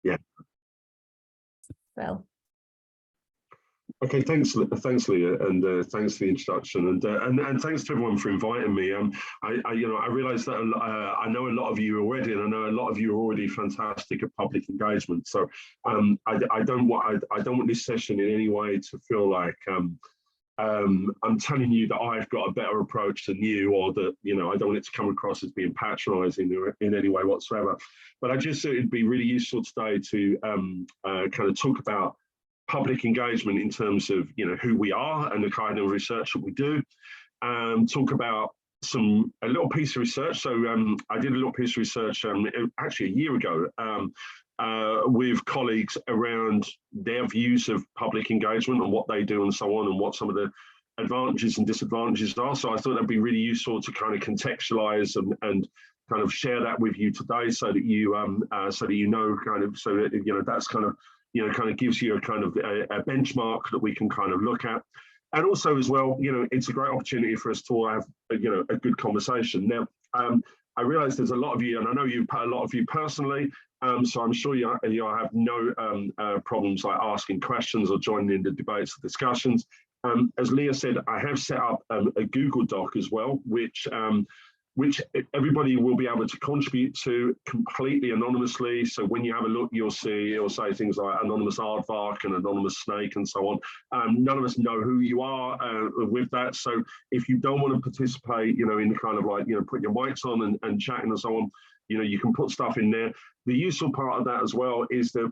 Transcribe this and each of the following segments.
Yeah. Well. Okay, thanks, Leah, and thanks for the introduction, and thanks to everyone for inviting me. I realise that I know a lot of you already, and I know a lot of you are already fantastic at public engagement. So I don't want this session in any way to feel like I'm telling you that I've got a better approach than you, or that I don't want it to come across as being patronising in any way whatsoever. But I just thought it'd be really useful today to kind of talk about public engagement in terms of who we are and the kind of research that we do. Talk about a little piece of research. So I did a little piece of research actually a year ago with colleagues around their views of public engagement and what they do and so on, and what some of the advantages and disadvantages are. So I thought that'd be really useful to kind of contextualize and kind of share that with you today, so that you kind of, so that that's kind of kind of gives you a kind of a benchmark that we can kind of look at. And also as well, it's a great opportunity for us to have a good conversation. Now, I realize there's a lot of you, and I know a lot of you personally, so I'm sure you have no problems like asking questions or joining in the debates or discussions. As Leah said, I have set up a Google Doc as well, which everybody will be able to contribute to completely anonymously. So when you have a look, you'll see it'll say things like anonymous aardvark and anonymous snake and so on. None of us know who you are with that. So if you don't want to participate, in the kind of like, put your mics on and chatting and so on, you can put stuff in there. The useful part of that as well is that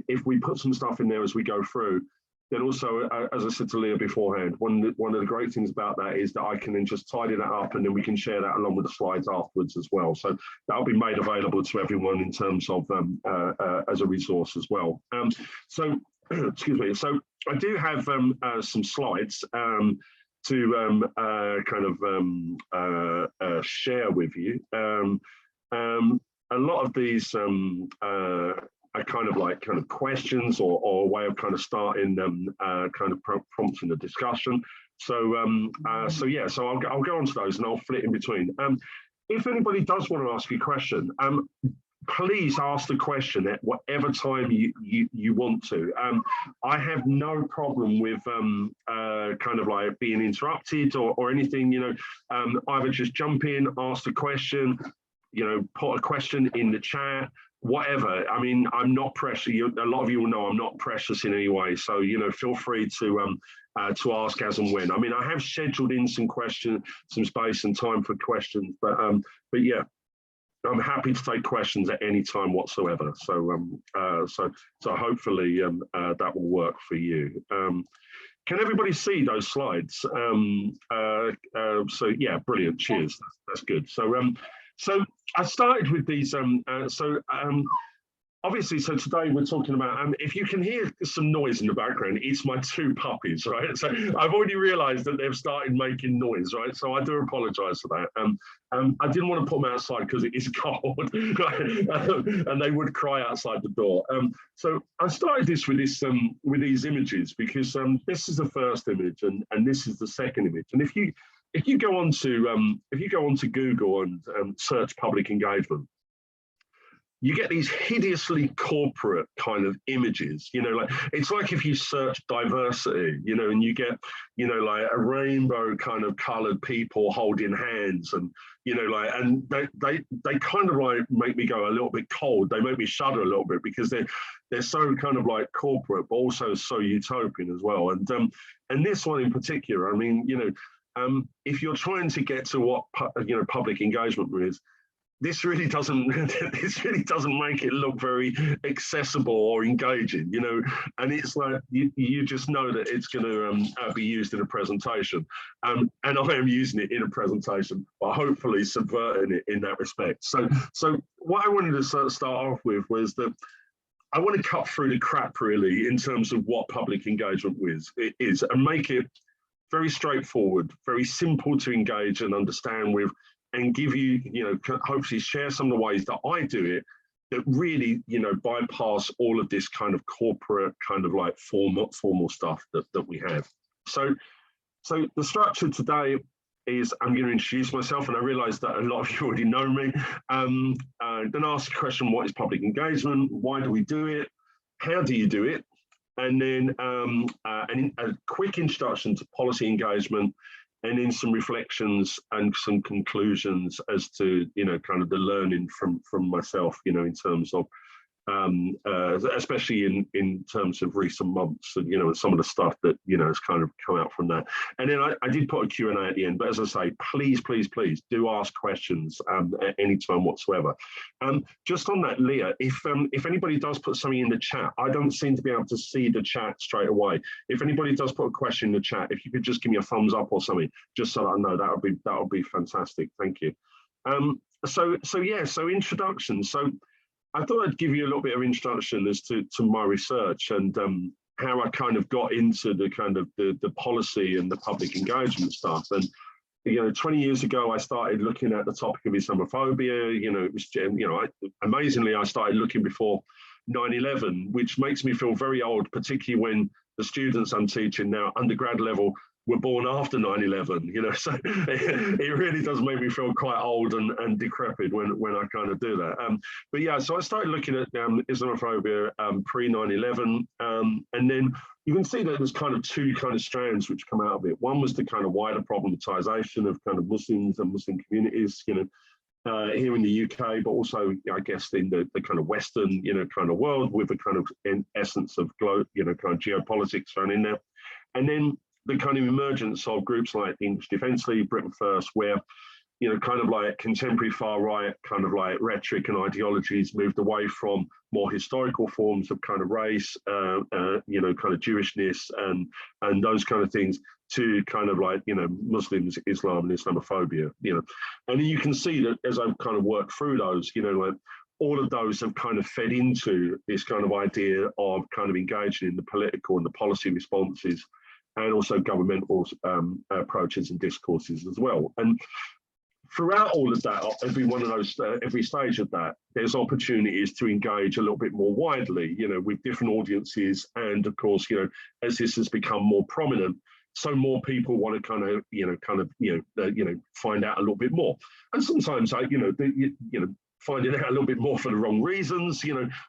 if we put some stuff in there as we go through, then also, as I said to Leah beforehand, one of the great things about that is that I can then just tidy that up, and then we can share that along with the slides afterwards as well. So that'll be made available to everyone in terms of as a resource as well. So, excuse me. So I do have some slides to kind of share with you. A lot of these are kind of questions or a way of kind of starting kind of prompting the discussion. So so I'll go on to those and I'll flit in between. If anybody does want to ask a question, please ask the question at whatever time you want to. I have no problem with kind of like being interrupted or anything. Either just jump in, ask the question, put a question in the chat, whatever. I mean, I'm not precious. A lot of you will know I'm not precious in any way. So, feel free to ask as and when. I mean, I have scheduled in some questions, some space and time for questions, but yeah, I'm happy to take questions at any time whatsoever. So, so hopefully that will work for you. Can everybody see those slides? So yeah, brilliant. Cheers. That's good. So I started with these. Obviously, so today we're talking about, if you can hear some noise in the background, it's my two puppies, right? So I've already realized that they've started making noise, right? So I do apologize for that. I didn't want to put them outside because it is cold, and they would cry outside the door. So I started this with these images because this is the first image and this is the second image. And if you go onto Google and search public engagement, you get these hideously corporate kind of images, like it's like if you search diversity, and you get, like a rainbow kind of colored people holding hands, and and they kind of like make me go a little bit cold. They make me shudder a little bit because they're so kind of like corporate, but also so utopian as well. And this one in particular, I mean, if you're trying to get to what public engagement is, this really doesn't make it look very accessible or engaging, and it's like you just know that it's going to be used in a presentation, and I am using it in a presentation, but hopefully subverting it in that respect. So what I wanted to start off with was that I want to cut through the crap really in terms of what public engagement is and make it very straightforward, very simple to engage and understand with, and give you, hopefully share some of the ways that I do it that really, bypass all of this kind of corporate kind of like formal stuff that we have. So the structure today is I'm going to introduce myself, and I realise that a lot of you already know me. Then ask the question, what is public engagement? Why do we do it? How do you do it? And then a quick introduction to policy engagement, and then some reflections and some conclusions as to, kind of the learning from myself, in terms of, especially in terms of recent months, and, some of the stuff that, has kind of come out from that. And then I did put a Q&A at the end, but as I say, please do ask questions at any time whatsoever. Just on that, Leah, if anybody does put something in the chat, I don't seem to be able to see the chat straight away. If anybody does put a question in the chat, if you could just give me a thumbs up or something, just so that I know, that would be fantastic. Thank you. So introduction. So I thought I'd give you a little bit of introduction as to my research and how I kind of got into the kind of the policy and the public engagement stuff. And 20 years ago, I started looking at the topic of Islamophobia. It was, amazingly, I started looking before 9/11, which makes me feel very old, particularly when the students I'm teaching now, undergrad level, were born after 9/11, so it really does make me feel quite old and decrepit when I kind of do that. But yeah, so I started looking at Islamophobia pre 9/11, and then you can see that there's kind of two kind of strands which come out of it. One was the kind of wider problematization of kind of Muslims and Muslim communities, here in the UK, but also, I guess, in the kind of Western, kind of world, with a kind of in essence of kind of geopolitics thrown in there. And then the kind of emergence of groups like the English Defence League, Britain First, where, kind of like contemporary far right, kind of like rhetoric and ideologies moved away from more historical forms of kind of race, kind of Jewishness and those kind of things, to kind of like, Muslims, Islam and Islamophobia, And then you can see that as I've kind of worked through those, like all of those have kind of fed into this kind of idea of kind of engaging in the political and the policy responses, and also governmental approaches and discourses as well. And throughout all of that, every one of those, every stage of that, there's opportunities to engage a little bit more widely, with different audiences. And of course, as this has become more prominent, so more people want to kind of, find out a little bit more. And sometimes, finding out a little bit more for the wrong reasons,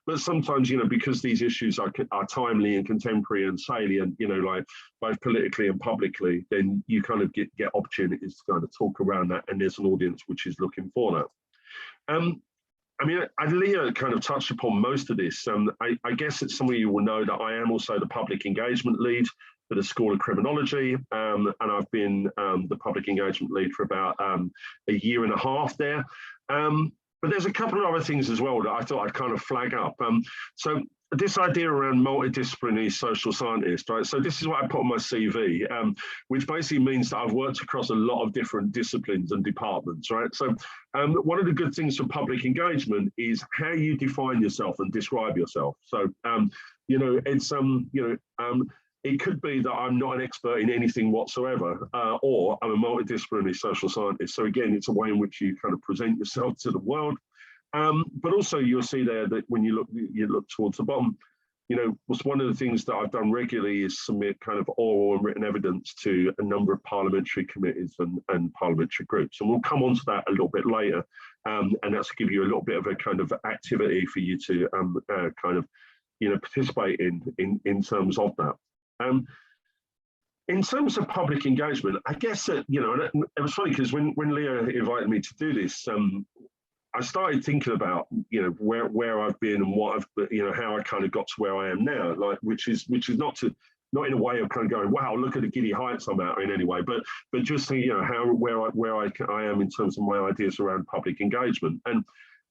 but sometimes, because these issues are timely and contemporary and salient, like both politically and publicly, then you kind of get opportunities to kind of talk around that, and there's an audience which is looking for that. I mean, Leah kind of touched upon most of this. I guess that some of you will know that I am also the public engagement lead for the School of Criminology, and I've been the public engagement lead for about a year and a half there. But there's a couple of other things as well that I thought I'd kind of flag up. So this idea around multidisciplinary social scientist, right? So this is what I put on my CV, which basically means that I've worked across a lot of different disciplines and departments, right? So one of the good things for public engagement is how you define yourself and describe yourself. So, it's, it could be that I'm not an expert in anything whatsoever, or I'm a multidisciplinary social scientist. So again, it's a way in which you kind of present yourself to the world. But also you'll see there that when you look towards the bottom, what's one of the things that I've done regularly is submit kind of oral and written evidence to a number of parliamentary committees and parliamentary groups. And we'll come on to that a little bit later. And that's to give you a little bit of a kind of activity for you to kind of, participate in terms of that. In terms of public engagement, I guess that, it was funny because when Leah invited me to do this, I started thinking about, where I've been and what I've, how I kind of got to where I am now, like, which is not in a way of kind of going, wow, look at the giddy heights I'm at in any way, but just, where I am in terms of my ideas around public engagement. And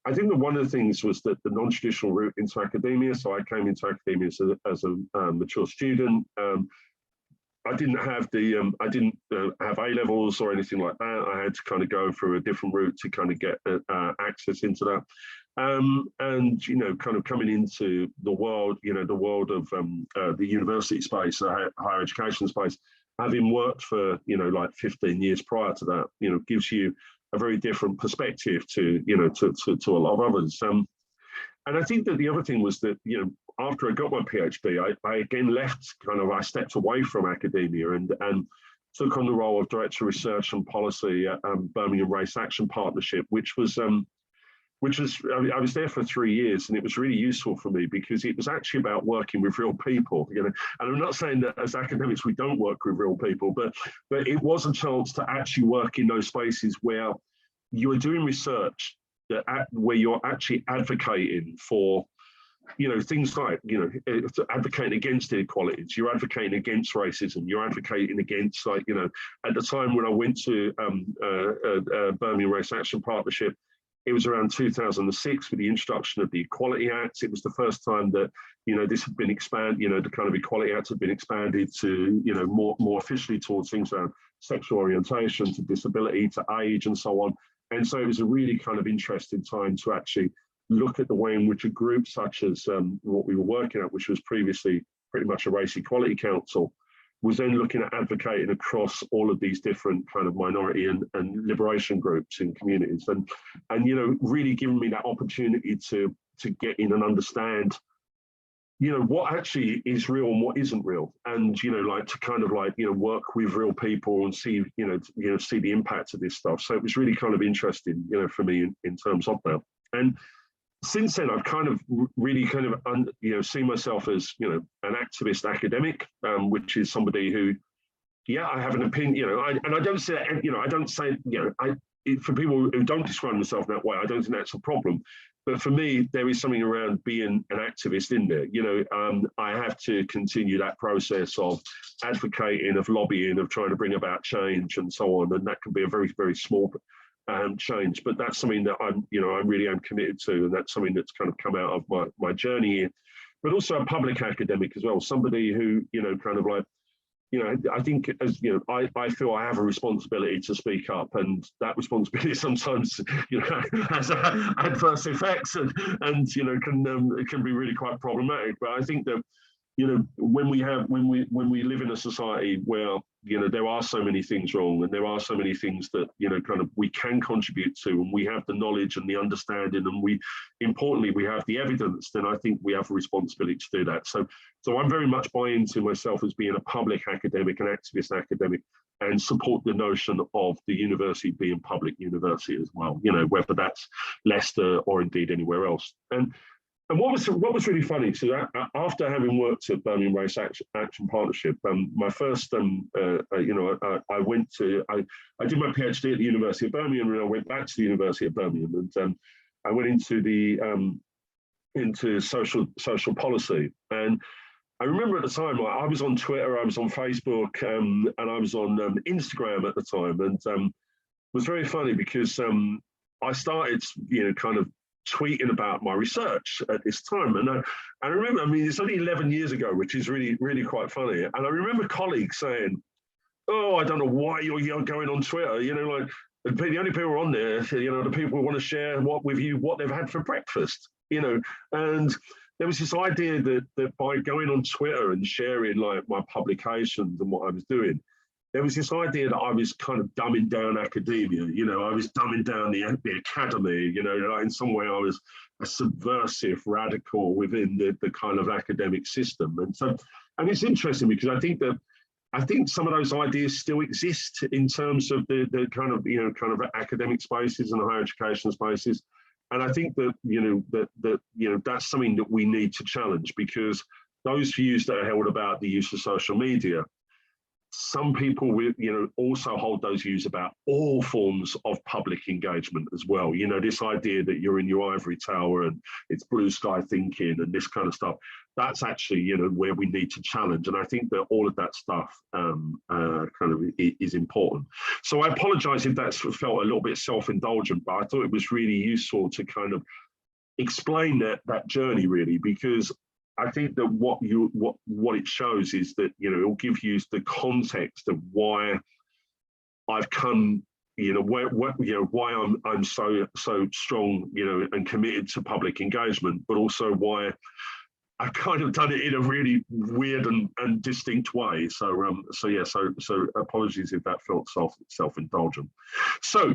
I think that one of the things was that the non-traditional route into academia. So I came into academia as a mature student. I didn't have have A-levels or anything like that. I had to kind of go through a different route to kind of get access into that. And, kind of coming into the world, the world of the university space, higher education space, having worked for, like 15 years prior to that, gives you a very different perspective to, to a lot of others. And I think that the other thing was that, after I got my PhD, I again left I stepped away from academia and took on the role of Director of Research and Policy at Birmingham Race Action Partnership, which was I was there for 3 years, and it was really useful for me because it was actually about working with real people, you know. And I'm not saying that as academics we don't work with real people, but it was a chance to actually work in those spaces where you are doing research where you're actually advocating for, you know, things like, you know, advocating against inequalities, you're advocating against racism, you're advocating against, like, you know, at the time when I went to Birmingham Race Action Partnership, it was around 2006 with the introduction of the Equality Act. It was the first time that, you know, this had been expanded, you know, the kind of Equality Act had been expanded to, you know, more officially towards things around sexual orientation, to disability, to age, and so on. And so it was a really kind of interesting time to actually look at the way in which a group such as what we were working at, which was previously pretty much a race equality council, was then looking at advocating across all of these different kind of minority and liberation groups in communities, and you know, really giving me that opportunity to get in and understand, you know, what actually is real and what isn't real, and, you know, like to kind of like, you know, work with real people and see, you know, see the impact of this stuff. So it was really kind of interesting, you know, for me in terms of that. And since then, I've kind of really kind of, you know, seen myself as, you know, an activist academic, which is somebody who, yeah, I have an opinion, you know, and I don't say that, you know, I don't say, you know, for people who don't describe themselves that way, I don't think that's a problem. But for me, there is something around being an activist in there. You know, I have to continue that process of advocating, of lobbying, of trying to bring about change and so on. And that can be a very, very small change, but that's something that I really am committed to, and that's something that's kind of come out of my journey here. But also a public academic as well, somebody who, you know, kind of like, you know, I think, as you know, I feel I have a responsibility to speak up, and that responsibility sometimes, you know, has adverse effects, and you know, can be really quite problematic. But I think that, you know, when we live in a society where, you know, there are so many things wrong, and there are so many things that, you know, kind of we can contribute to, and we have the knowledge and the understanding, and importantly we have the evidence, then I think we have a responsibility to do that. So I'm very much buying into myself as being a public academic, an activist academic, and support the notion of the university being public university as well, you know, whether that's Leicester or indeed anywhere else. And what was really funny, so after having worked at Birmingham Race Action Partnership, my first, you know, I did my PhD at the University of Birmingham, and I went back to the University of Birmingham, and I went into social policy. And I remember at the time, I was on Twitter, I was on Facebook, and I was on Instagram at the time, and it was very funny because I started, you know, kind of tweeting about my research at this time. And I remember, I mean, it's only 11 years ago, which is really, really quite funny. And I remember colleagues saying, oh, I don't know why you're going on Twitter. You know, like, the only people on there, you know, the people who want to share with you what they've had for breakfast, you know. And there was this idea that by going on Twitter and sharing like my publications and what I was doing, there was this idea that I was kind of dumbing down academia, you know, I was dumbing down the academy, you know, like in some way I was a subversive radical within the kind of academic system. And it's interesting because I think some of those ideas still exist in terms of the kind of, you know, kind of academic spaces and higher education spaces. And I think that, you know, that's something that we need to challenge, because those views that are held about the use of social media, some people will, you know, also hold those views about all forms of public engagement as well. You know, this idea that you're in your ivory tower and it's blue sky thinking and this kind of stuff, that's actually, you know, where we need to challenge. And I think that all of that stuff kind of is important. So I apologize if that's felt a little bit self-indulgent, but I thought it was really useful to kind of explain that journey, really, because I think that what it shows is that, you know, it'll give you the context of why I've come, you know, why I'm so strong, you know, and committed to public engagement, but also why I've kind of done it in a really weird and distinct way. So apologies if that felt self-indulgent. So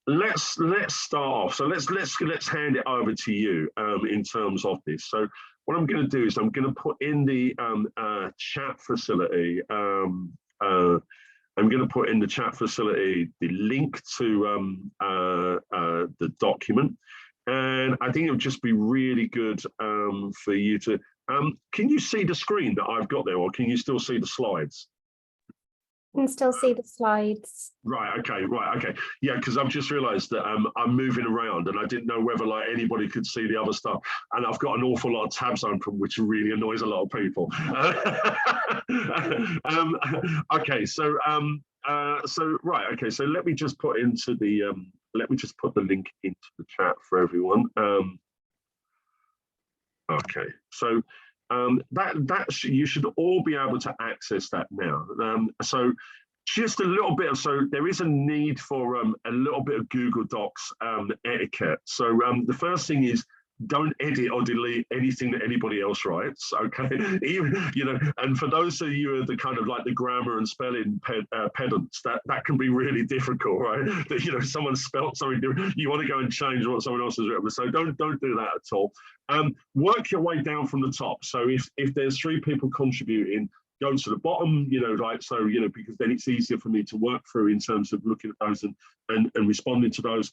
let's start off. So let's hand it over to you in terms of this. So what I'm going to do is I'm going to put in the chat facility I'm going to put in the chat facility the link to the document. And I think it would just be really good for you to, can you see the screen that I've got there, or can you still see the slides? You can still see the slides. Right, okay. Yeah, because I've just realised that I'm moving around and I didn't know whether like anybody could see the other stuff. And I've got an awful lot of tabs open, which really annoys a lot of people. Okay, so right, okay, so let me just put into the let me just put the link into the chat for everyone. Okay, so that's you should all be able to access that now. So just a little bit of, so there is a need for a little bit of Google Docs etiquette. So the first thing is, don't edit or delete anything that anybody else writes, okay? Even, you know, and for those of you who are the kind of like the grammar and spelling pedants, that can be really difficult, right? That, you know, someone spelt something different, you want to go and change what someone else has written. So don't do that at all. Work your way down from the top. So if there's 3 people contributing, go to the bottom, you know, like, so, you know, because then it's easier for me to work through in terms of looking at those and responding to those.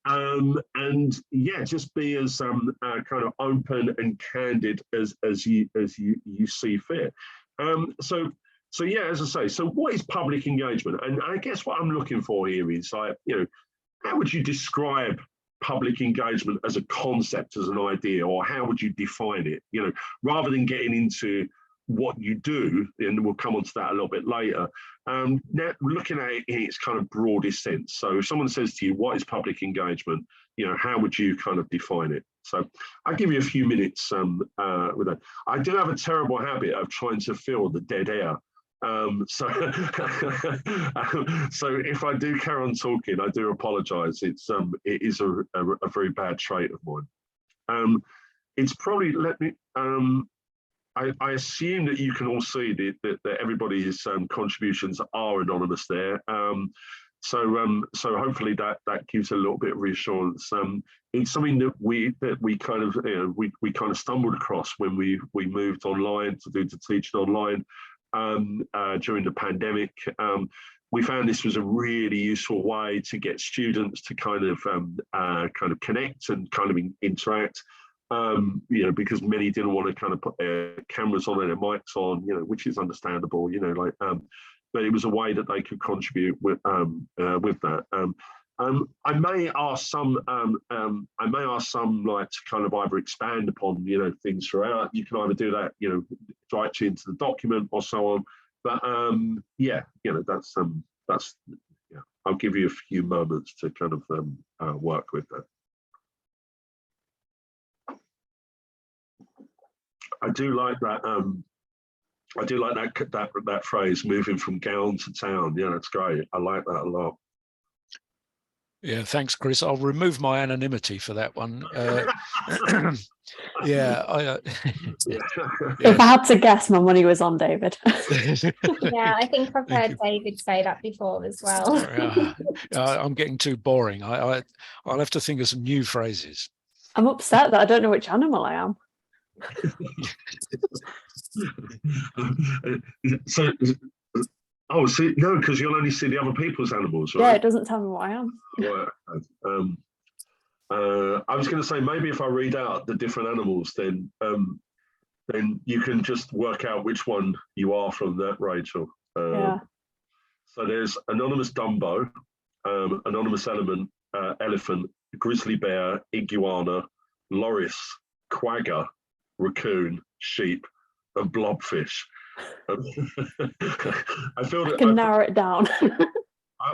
And yeah, just be as kind of open and candid as you see fit. So yeah, as I say, so what is public engagement? And I guess what I'm looking for here is, like, you know, how would you describe public engagement as a concept, as an idea, or how would you define it? You know, rather than getting into what you do, and we'll come on to that a little bit later. Now, looking at it in its kind of broadest sense. So if someone says to you, what is public engagement? You know, how would you kind of define it? So I'll give you a few minutes with that. I do have a terrible habit of trying to fill the dead air. So if I do carry on talking, I do apologize. It is a very bad trait of mine. It's probably, I assume that you can all see that everybody's contributions are anonymous there. So hopefully that gives a little bit of reassurance. It's something that we kind of, you know, we kind of stumbled across when we moved online to do the teaching online during the pandemic. We found this was a really useful way to get students to kind of connect and kind of interact. You know, because many didn't want to kind of put their cameras on and their mics on, you know, which is understandable, you know, like, but it was a way that they could contribute with that. I may ask some like to kind of either expand upon, you know, things throughout. You can either do that, you know, directly into the document or so on. But yeah, you know, that's yeah. I'll give you a few moments to kind of work with that. I do like that. I do like that phrase, moving from gown to town. Yeah, that's great. I like that a lot. Yeah, thanks, Chris. I'll remove my anonymity for that one. Yeah, If I had to guess, my money was on David. Yeah, I think I've heard David say that before as well. I'm getting too boring. I'll have to think of some new phrases. I'm upset that I don't know which animal I am. So, oh, see, no, because you'll only see the other people's animals, right? Yeah, it doesn't tell me what I am. Right. I was going to say, maybe if I read out the different animals, then you can just work out which one you are from that, Rachel. Yeah. So there's anonymous Dumbo, anonymous elephant, grizzly bear, iguana, loris, quagga, raccoon, sheep, and blobfish. I feel that I can narrow it down.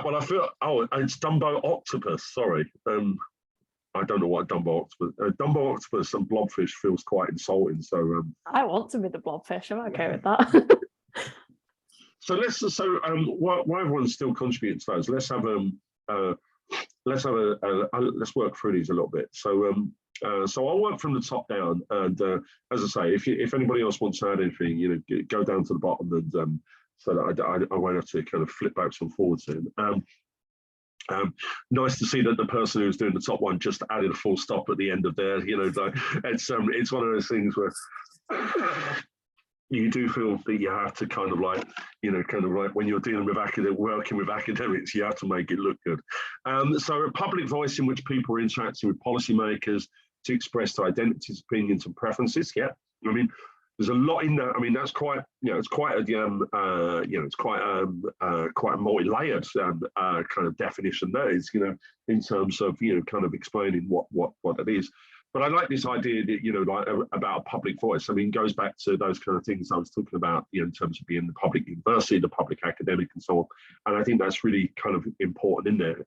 Well, I feel, oh, it's Dumbo octopus. Sorry, I don't know what Dumbo octopus and blobfish feels quite insulting. So I want to be the blobfish. I'm okay with that. So while everyone's still contributing to those, let's work through these a little bit. So I'll work from the top down, and as I say, if anybody else wants to add anything, you know, go down to the bottom, and so that I won't have to kind of flip backwards and forwards in. Nice to see that the person who's doing the top one just added a full stop at the end of there. You know, it's one of those things where you do feel that you have to kind of like when you're dealing with working with academics, you have to make it look good. So a public voice in which people are interacting with policymakers to express their identities, opinions, and preferences. Yeah, I mean, there's a lot in that. I mean, that's quite, it's quite a, it's quite a multi-layered kind of definition. That is, in terms of, kind of explaining what it is. But I like this idea that, like about a public voice. I mean, it goes back to those kind of things I was talking about, in terms of being the public university, the public academic, and so on. And I think that's really kind of important in there.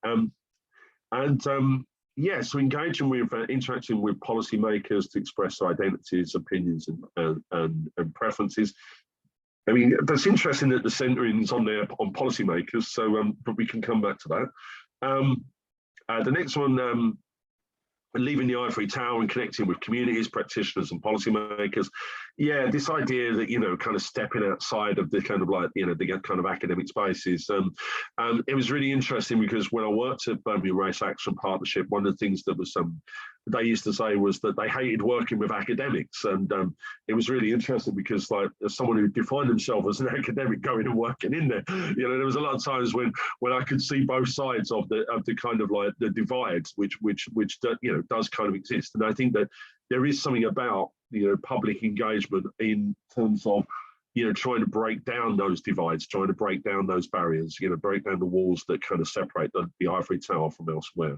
Yeah, so engaging with, interacting with policymakers to express their identities, opinions, and preferences. I mean, that's interesting that the centering is on there on policymakers. So, but we can come back to that. The next one. Leaving the ivory tower and connecting with communities, practitioners, and policymakers. Yeah, this idea that, kind of stepping outside of the kind of like, the kind of academic spaces. It was really interesting because when I worked at Birmingham Race Action Partnership, one of the things that was they used to say was that they hated working with academics. And it was really interesting because, like, as someone who defined himself as an academic going and working in there, there was a lot of times when I could see both sides of the kind of like the divides, which does kind of exist. And I think that there is something about, public engagement in terms of, trying to break down those divides, trying to break down those barriers, break down the walls that kind of separate the ivory tower from elsewhere.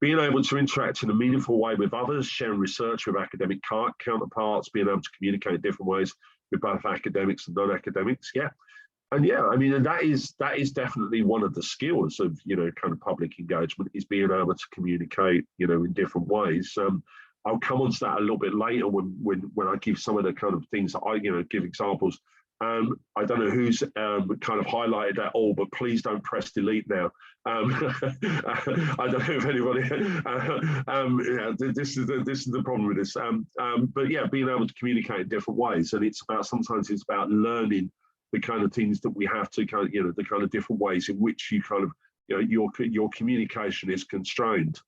Being able to interact in a meaningful way with others, sharing research with academic counterparts, being able to communicate in different ways with both academics and non-academics. Yeah. And yeah, I mean, and that is definitely one of the skills of, kind of public engagement, is being able to communicate, in different ways. I'll come on to that a little bit later when I give some of the kind of things that I, give examples. I don't know who's kind of highlighted that all, but please don't press delete now. I don't know if anybody. This is the problem with this. But yeah, being able to communicate in different ways, and sometimes it's about learning the kind of things that we have to kind of, the kind of different ways in which you kind of, your communication is constrained.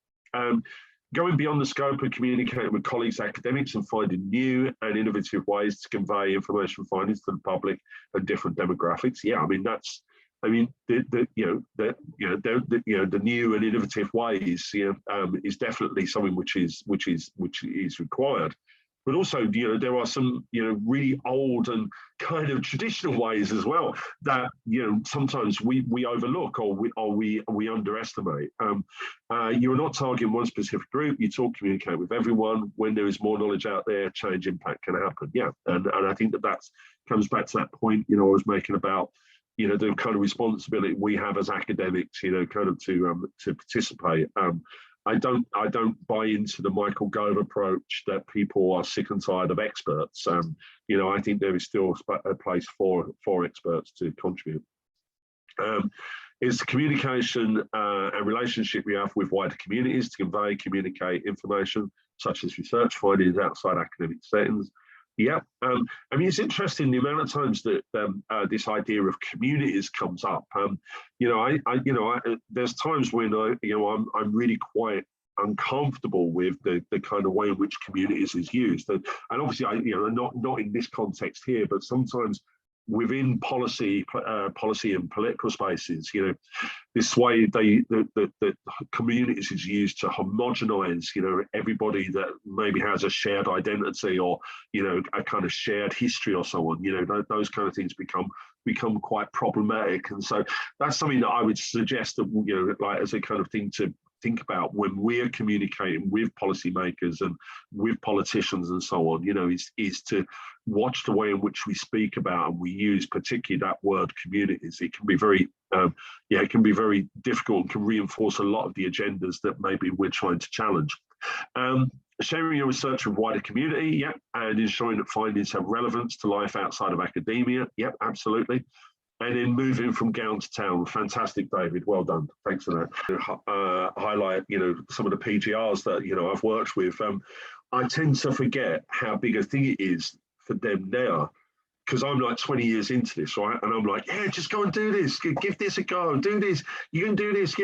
Going beyond the scope of communicating with colleagues, academics, and finding new and innovative ways to convey information findings to the public and different demographics. Yeah, I mean the new and innovative ways, is definitely something which is required. But also, there are some, really old and kind of traditional ways as well that, sometimes we overlook or we underestimate. You're not targeting one specific group. You communicate with everyone. When there is more knowledge out there, change impact can happen. Yeah, and I think that comes back to that point, I was making about, the kind of responsibility we have as academics, kind of to participate. I don't buy into the Michael Gove approach that people are sick and tired of experts. I think there is still a place for experts to contribute. It's the communication and relationship we have with wider communities to communicate information such as research findings outside academic settings. Yeah, I mean, it's interesting the amount of times that this idea of communities comes up. There's times when I'm really quite uncomfortable with the kind of way in which communities is used, and obviously not in this context here, but sometimes within policy and political spaces, this way the communities is used to homogenize, everybody that maybe has a shared identity or, a kind of shared history or so on, those kind of things become quite problematic. And so that's something that I would suggest that, like as a kind of thing to think about when we're communicating with policymakers and with politicians and so on, is to watch the way in which we speak about and we use particularly that word communities. It can be very, it can be very difficult and can reinforce a lot of the agendas that maybe we're trying to challenge. Sharing your research with wider community, and ensuring that findings have relevance to life outside of academia, absolutely. And then moving from gown to town. Fantastic, David. Well done. Thanks for that. Highlight, some of the PGRs that, I've worked with. I tend to forget how big a thing it is for them now because I'm like 20 years into this, right? And I'm like, yeah, just go and do this, give this a go, do this. You can do this,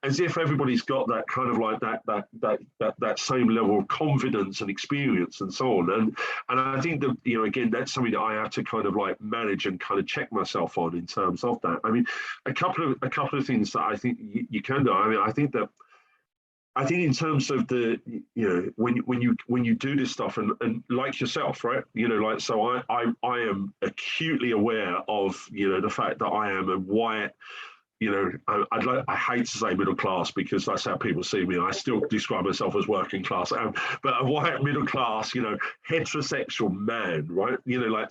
as if everybody's got that kind of like that same level of confidence and experience and so on. And I think that, again, that's something that I have to kind of like manage and kind of check myself on in terms of that. I mean, a couple of things that I think you can do. I mean, I think in terms of the, when you do this stuff and like yourself, right? So I am acutely aware of, the fact that I am a white, I hate to say middle class because that's how people see me. I still describe myself as working class, but a white middle class, heterosexual man, right?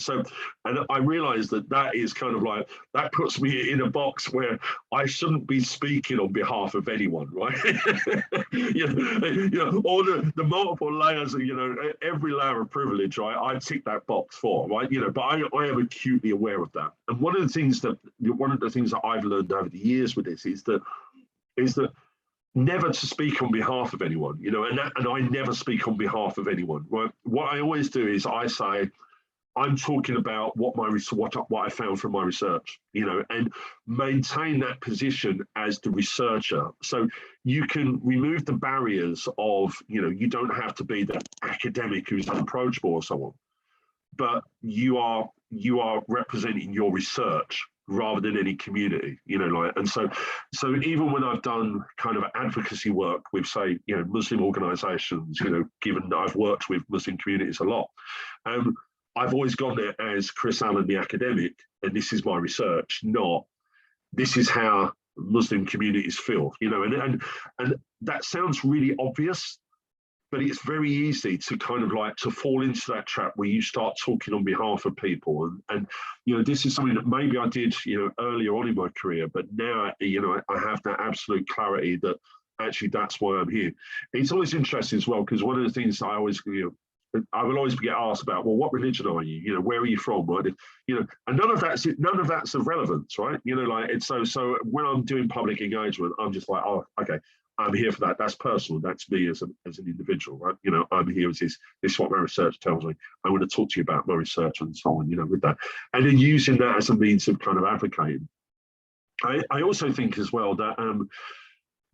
So, and I realize that is kind of like, that puts me in a box where I shouldn't be speaking on behalf of anyone, right? All the multiple layers of, every layer of privilege, right? I tick that box for, right? But I am acutely aware of that. And one of the things that I've learned over the years with this is that never to speak on behalf of anyone, and I never speak on behalf of anyone. Right? What I always do is I say, I'm talking about what I found from my research, and maintain that position as the researcher. So you can remove the barriers of, you don't have to be the academic who's unapproachable or so on, but you are representing your research rather than any community, and so even when I've done kind of advocacy work with, say, Muslim organizations, given that I've worked with Muslim communities a lot, I've always gone there as Chris Allen, the academic, and this is my research, not this is how Muslim communities feel, and that sounds really obvious, but it's very easy to kind of like to fall into that trap where you start talking on behalf of people. And this is something that maybe I did, earlier on in my career, but now, I have that absolute clarity that actually that's why I'm here. It's always interesting as well, because one of the things I always, I will always get asked about, well, what religion are you? Where are you from? Right? And none of that's of relevance, right? It's so when I'm doing public engagement, I'm just like, oh, okay, I'm here for that. That's personal. That's me as an individual, right? I'm here as this is what my research tells me. I want to talk to you about my research and so on, with that. And then using that as a means of kind of advocating. I also think as well that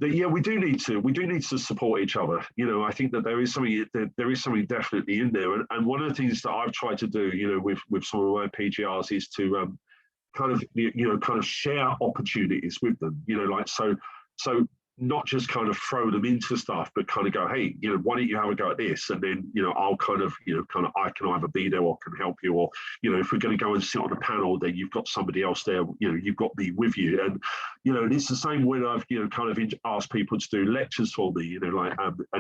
yeah, we do need to support each other. I think that there is something definitely in there. And one of the things that I've tried to do, with some of my PGRs is to kind of share opportunities with them, so not just kind of throw them into stuff, but kind of go, hey, why don't you have a go at this? And then, I'll kind of I can either be there or can help you, or, if we're going to go and sit on a panel, then you've got somebody else there, you've got me with you. And, it's the same when I've, kind of asked people to do lectures for me, and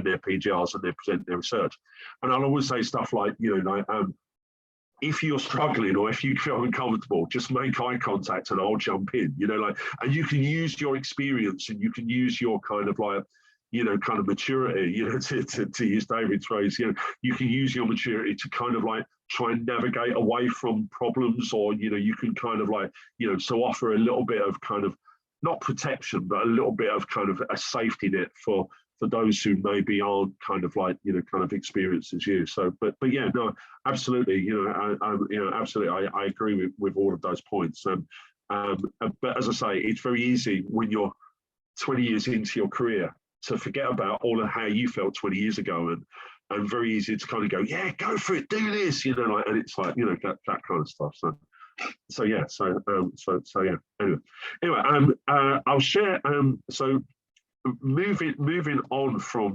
their PGRs and they present their research. And I'll always say stuff like, if you're struggling or if you feel uncomfortable, just make eye contact and I'll jump in, and you can use your experience and you can use your kind of like, kind of maturity, to use David's phrase, you can use your maturity to kind of like try and navigate away from problems, or, you can kind of like, so offer a little bit of kind of, not protection, but a little bit of kind of a safety net for those who maybe aren't kind of like, kind of experienced as you. So, but yeah, no, absolutely, absolutely, I agree with all of those points. But as I say, it's very easy when you're 20 years into your career to forget about all of how you felt 20 years ago, and very easy to kind of go, yeah, go for it, do this, and it's like, that kind of stuff. So yeah, so yeah. Anyway, I'll share. So moving on from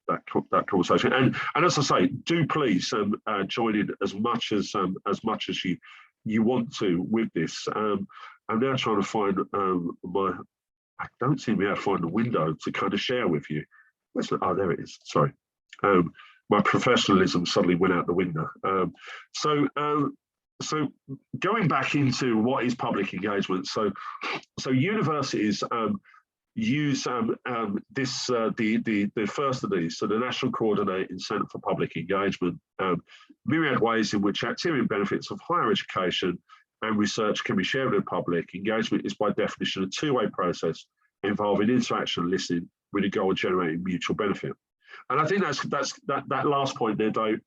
that conversation, and as I say, do please join in as much as you want to with this. I'm now trying to find I don't seem to be able to find the window to kind of share with you. Oh, there it is. Sorry. My professionalism suddenly went out the window. So going back into what is public engagement, so universities use the first of these, so the National Coordinating Centre for Public Engagement, myriad ways in which activity and benefits of higher education and research can be shared with the public. Engagement is by definition a two-way process involving interaction and listening with the goal of generating mutual benefit. And I think that last point there, Dave,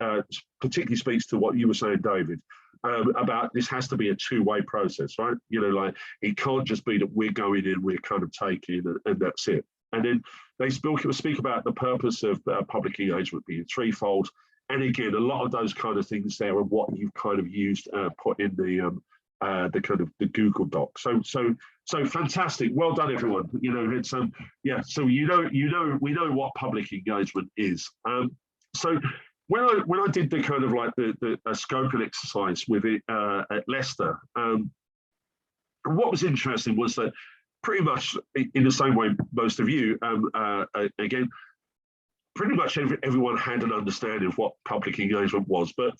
particularly speaks to what you were saying, David, about this has to be a two-way process, right? You know, like it can't just be that we're going in, we're kind of taking, and that's it. And then they speak about the purpose of public engagement being threefold. And again, a lot of those kind of things there are what you've kind of used, put in the kind of the Google Doc. So fantastic. Well done, everyone. You know, it's yeah. So we know what public engagement is. So when I did the kind of like the scoping exercise with it at Leicester, what was interesting was that pretty much in the same way most of you, again, pretty much everyone had an understanding of what public engagement was, but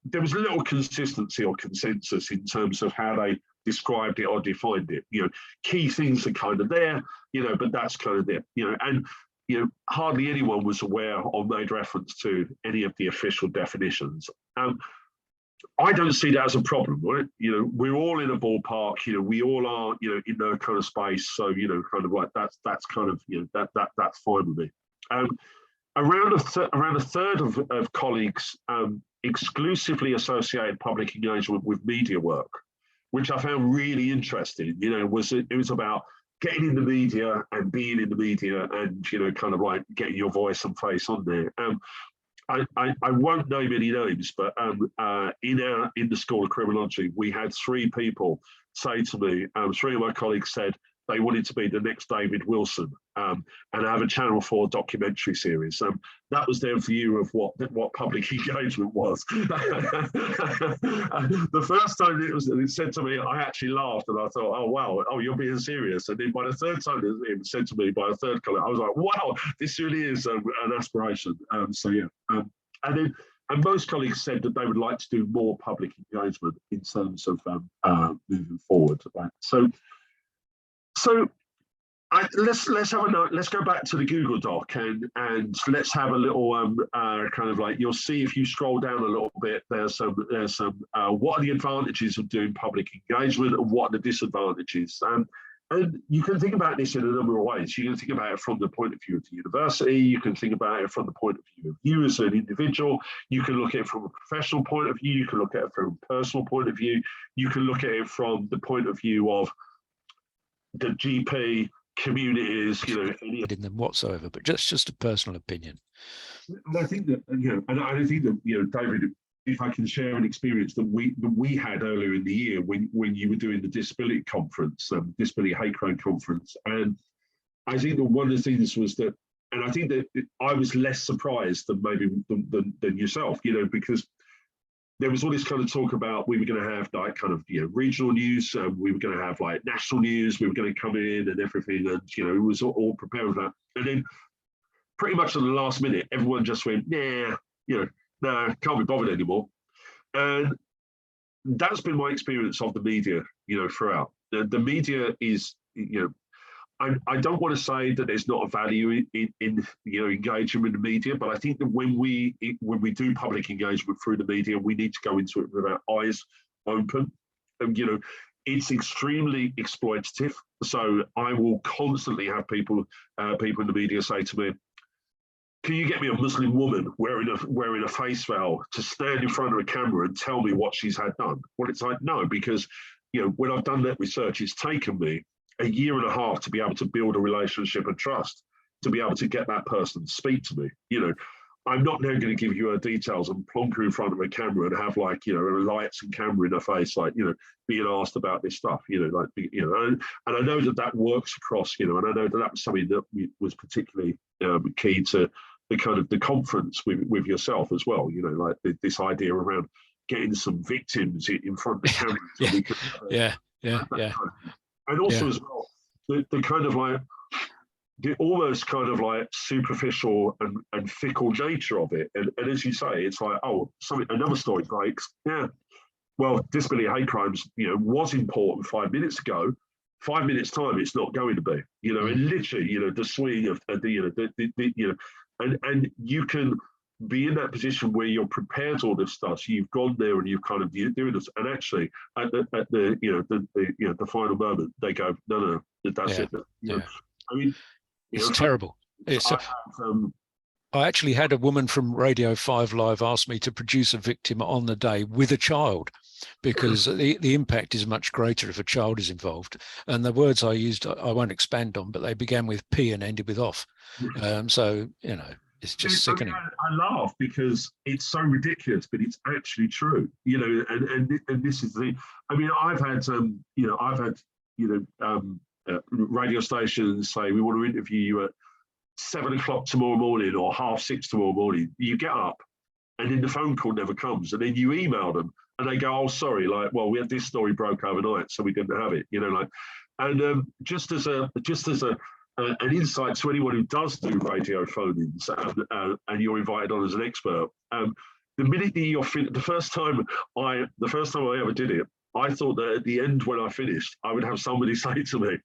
there was little consistency or consensus in terms of how they described it or defined it. You know, key things are kind of there, you know, but that's kind of there, you know, and you know, hardly anyone was aware or made reference to any of the official definitions. I don't see that as a problem, right? You know, we're all in a ballpark. You know, we all are, you know, in that kind of space. So, you know, kind of like that's kind of, you know, that's fine with me. Around a third of colleagues exclusively associated public engagement with media work, which I found really interesting. You know, it was about getting in the media and being in the media and, you know, kind of like getting your voice and face on there. I won't name any names, but in the School of Criminology, we had three people say to me, three of my colleagues said they wanted to be the next David Wilson and have a Channel 4 documentary series. That was their view of what public engagement was. The first time it said to me, I actually laughed and I thought, oh, wow, oh, you're being serious. And then by the third time it was said to me by a third colleague, I was like, wow, this really is an aspiration. So yeah. And most colleagues said that they would like to do more public engagement in terms of moving forward. Right? So let's have a note. Let's go back to the Google Doc and let's have a little kind of like, you'll see if you scroll down a little bit, there's some what are the advantages of doing public engagement and what are the disadvantages? And you can think about this in a number of ways. You can think about it from the point of view of the university. You can think about it from the point of view of you as an individual. You can look at it from a professional point of view. You can look at it from a personal point of view. You can look at it from the point of view of the GP communities, you know, in them whatsoever, but just a personal opinion. And I think that, you know, and I think that, you know, David, if I can share an experience that we had earlier in the year when you were doing the disability conference, disability hate crime conference, and I think that one of the things was that, and I think that I was less surprised than maybe than yourself, you know, because there was all this kind of talk about we were going to have like kind of, you know, regional news, we were going to have like national news, we were going to come in and everything, and you know, it was all prepared for that. And then pretty much at the last minute, everyone just went, nah, you know, nah, can't be bothered anymore. And that's been my experience of the media, you know, throughout. The media is, you know, I don't want to say that there's not a value in you know, engaging with the media, but I think that when we do public engagement through the media, we need to go into it with our eyes open. And you know, it's extremely exploitative. So I will constantly have people in the media say to me, "Can you get me a Muslim woman wearing a face veil to stand in front of a camera and tell me what she's had done?" Well, it's like, no, because you know, when I've done that research, it's taken me a year and a half to be able to build a relationship and trust, to be able to get that person to speak to me. You know, I'm not now going to give you her details and plonk her in front of a camera and have like, you know, lights and camera in her face, like, you know, being asked about this stuff, you know, like, you know, and I know that works across, you know, and I know that was something that was particularly key to the kind of the conference with yourself as well, you know, like this idea around getting some victims in front of the camera. So we could, yeah. And also as well, the kind of like, the almost kind of like superficial and fickle nature of it. And as you say, it's like, oh, another story breaks. Yeah. Well, disability hate crimes, you know, was important 5 minutes ago. 5 minutes time, it's not going to be, you know, and literally, you know, the swing of the, you know, you know, and you can be in that position where you're prepared all this stuff. So you've gone there and you've kind of doing this, and actually at the you know the final moment they go, no, that's it. You know, I mean, it's terrible. I actually had a woman from Radio 5 Live ask me to produce a victim on the day with a child, because the impact is much greater if a child is involved. And the words I used, I won't expand on, but they began with P and ended with off. So, you know, it's just sickening. I laugh because it's so ridiculous, but it's actually true. You know, and this is the. I mean, I've had radio stations say, we want to interview you at 7 o'clock tomorrow morning or 6:30 tomorrow morning. You get up, and then the phone call never comes, and then you email them, and they go, "Oh, sorry, like, well, we had this story broke overnight, so we didn't have it." You know, like, and just as an insight to anyone who does do radio phone-ins, and you're invited on as an expert, the minute that the first time I ever did it, I thought that at the end when I finished, I would have somebody say to me,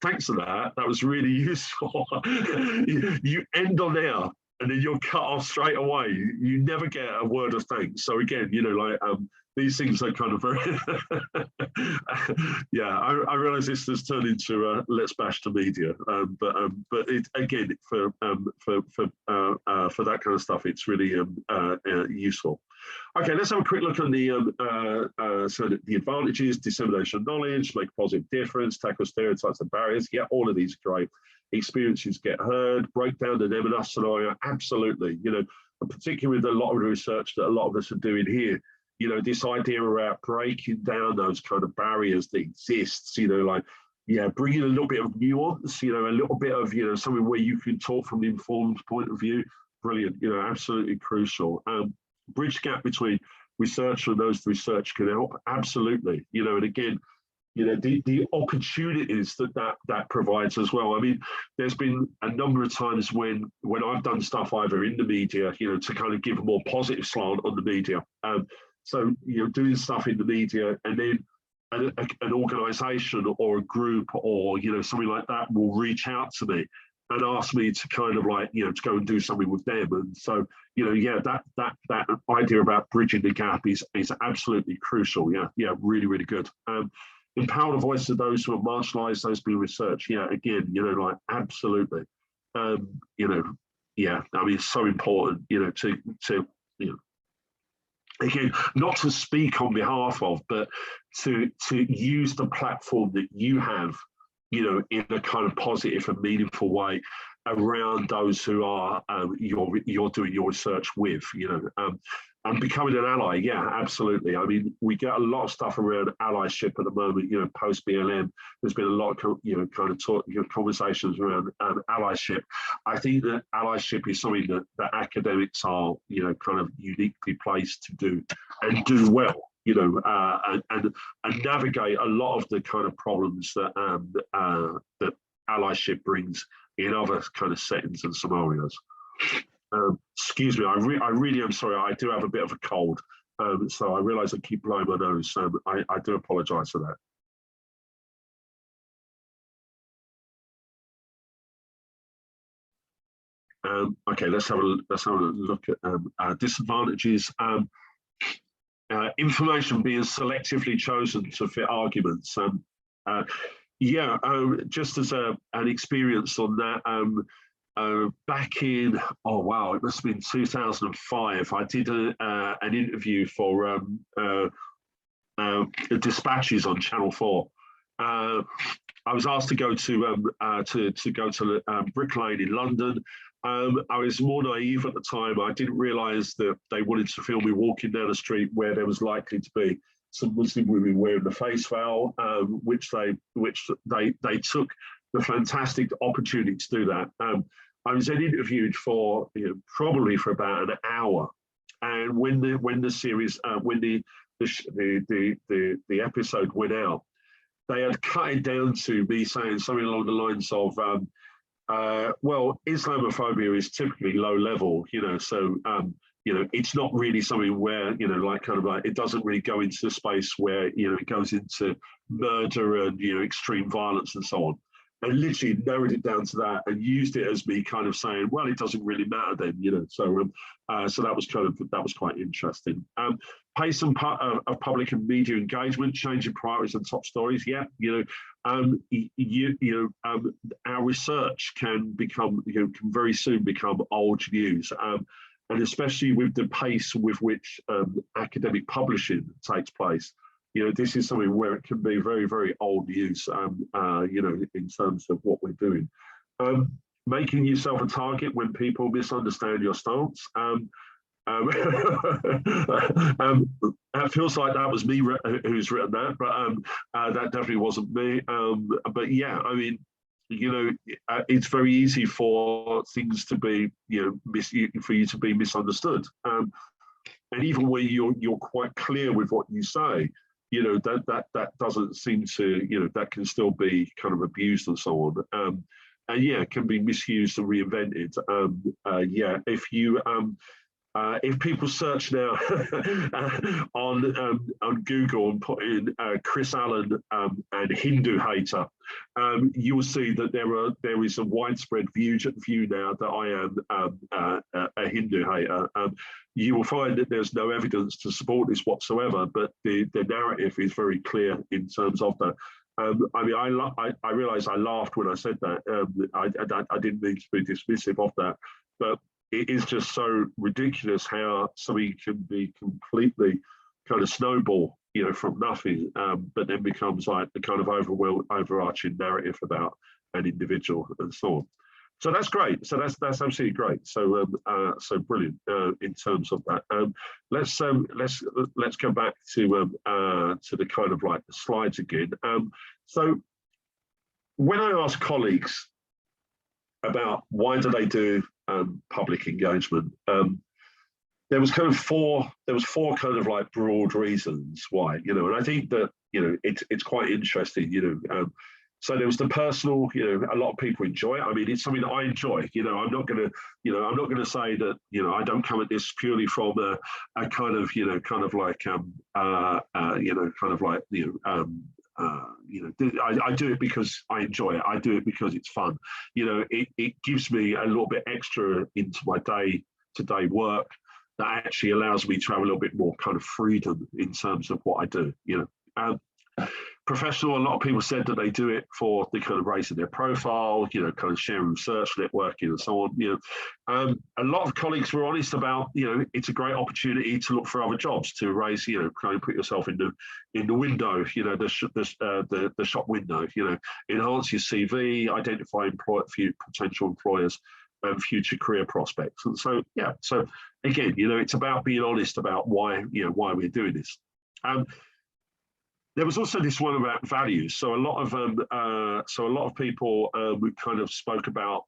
"Thanks for that. That was really useful." You end on air, and then you're cut off straight away. You never get a word of thanks. So again, you know, like these things are kind of very. Yeah, I realise this has turned into let's bash the media, but it again for that kind of stuff, it's really useful. Okay, let's have a quick look at the advantages: dissemination of knowledge, make a positive difference, tackle stereotypes and barriers. Yeah, all of these are great. Experiences get heard, break down the them and us scenario. Absolutely, you know, and particularly with a lot of the research that a lot of us are doing here. You know, this idea about breaking down those kind of barriers that exists. You know, like, yeah, bringing a little bit of nuance. You know, a little bit of, you know, something where you can talk from an informed point of view. Brilliant. You know, absolutely crucial. Bridge gap between research and those research can help. Absolutely. You know, and again, you know, the opportunities that provides as well. I mean, there's been a number of times when I've done stuff either in the media, you know, to kind of give a more positive slant on the media. So, you know, doing stuff in the media, and then an organisation or a group or, you know, something like that will reach out to me and ask me to kind of like, you know, to go and do something with them. And so, you know, yeah, that idea about bridging the gap is absolutely crucial. Yeah, really, really good. Empower the voice of those who are marginalised, those being researched. Yeah, again, you know, like, absolutely. You know, yeah, I mean, it's so important, you know, to you know, again, not to speak on behalf of, but to use the platform that you have, you know, in a kind of positive and meaningful way around those who are you're doing your research with, you know, and becoming an ally. Yeah, absolutely. I mean, we get a lot of stuff around allyship at the moment. You know, post BLM, there's been a lot of, you know, kind of talk, you know, conversations around allyship. I think that allyship is something that academics are, you know, kind of uniquely placed to do and do well. You know, and navigate a lot of the kind of problems that that allyship brings in other kind of settings and scenarios. Excuse me, I really am sorry. I do have a bit of a cold, so I realise I keep blowing my nose. I do apologise for that. Okay, let's have a look at disadvantages. Information being selectively chosen to fit arguments. Yeah, just as an experience on that, back in, oh wow, it must have been 2005, I did an interview for Dispatches on Channel 4. I was asked to go to Brick Lane in London. I was more naive at the time. I didn't realise that they wanted to film me walking down a street where there was likely to be some Muslim women wearing the face veil, which they took the fantastic opportunity to do that. I was then interviewed for, you know, probably for about an hour, and when the series when the episode went out, they had cut it down to me saying something along the lines of, well, Islamophobia is typically low level, you know, so, you know, it's not really something where, you know, like kind of like, it doesn't really go into the space where, you know, it goes into murder and, you know, extreme violence and so on. and literally narrowed it down to that and used it as me kind of saying, well, it doesn't really matter then, so that was quite interesting. Pace of public and media engagement, changing priorities and top stories. Yeah, our research can very soon become old news, and especially with the pace with which academic publishing takes place. This is something where it can be very, very old news, in terms of what we're doing. Making yourself a target when people misunderstand your stance. It feels like that was me who's written that, but that definitely wasn't me. But yeah, I mean, it's very easy for things to be, for you to be misunderstood. And even when you're quite clear with what you say, that doesn't seem to, that can still be kind of abused and so on. And yeah, it can be misused and reinvented. If people search now on Google and put in Chris Allen and Hindu hater, you will see that there is a widespread view now that I am a Hindu hater. You will find that there's no evidence to support this whatsoever, but the narrative is very clear in terms of that. I mean, I realize I laughed when I said that. I didn't mean to be dismissive of that, but it is just so ridiculous how something can be completely kind of snowball, from nothing, but then becomes like the kind of overarching narrative about an individual and so on. So that's great. So that's absolutely great. So so brilliant in terms of that. Let's go back to the kind of like the slides again. So when I ask colleagues about why do they do public engagement, there was four kind of like broad reasons why, and I think that it's quite interesting, so there was the personal, a lot of people enjoy it. I mean, it's something that I enjoy. I'm not gonna say that I don't come at this purely from a kind of I do it because I enjoy it. I do it because it's fun. It gives me a little bit extra into my day-to-day work that actually allows me to have a little bit more kind of freedom in terms of what I do. Professional, a lot of people said that they do it for the kind of raising their profile, kind of sharing research, networking, and so on. A lot of colleagues were honest about, it's a great opportunity to look for other jobs, to raise, kind of put yourself in the window, the shop window, enhance your CV, identify potential employers, and future career prospects. And so, yeah, so again, it's about being honest about why we're doing this. There was also this one about values. So a lot of people kind of spoke about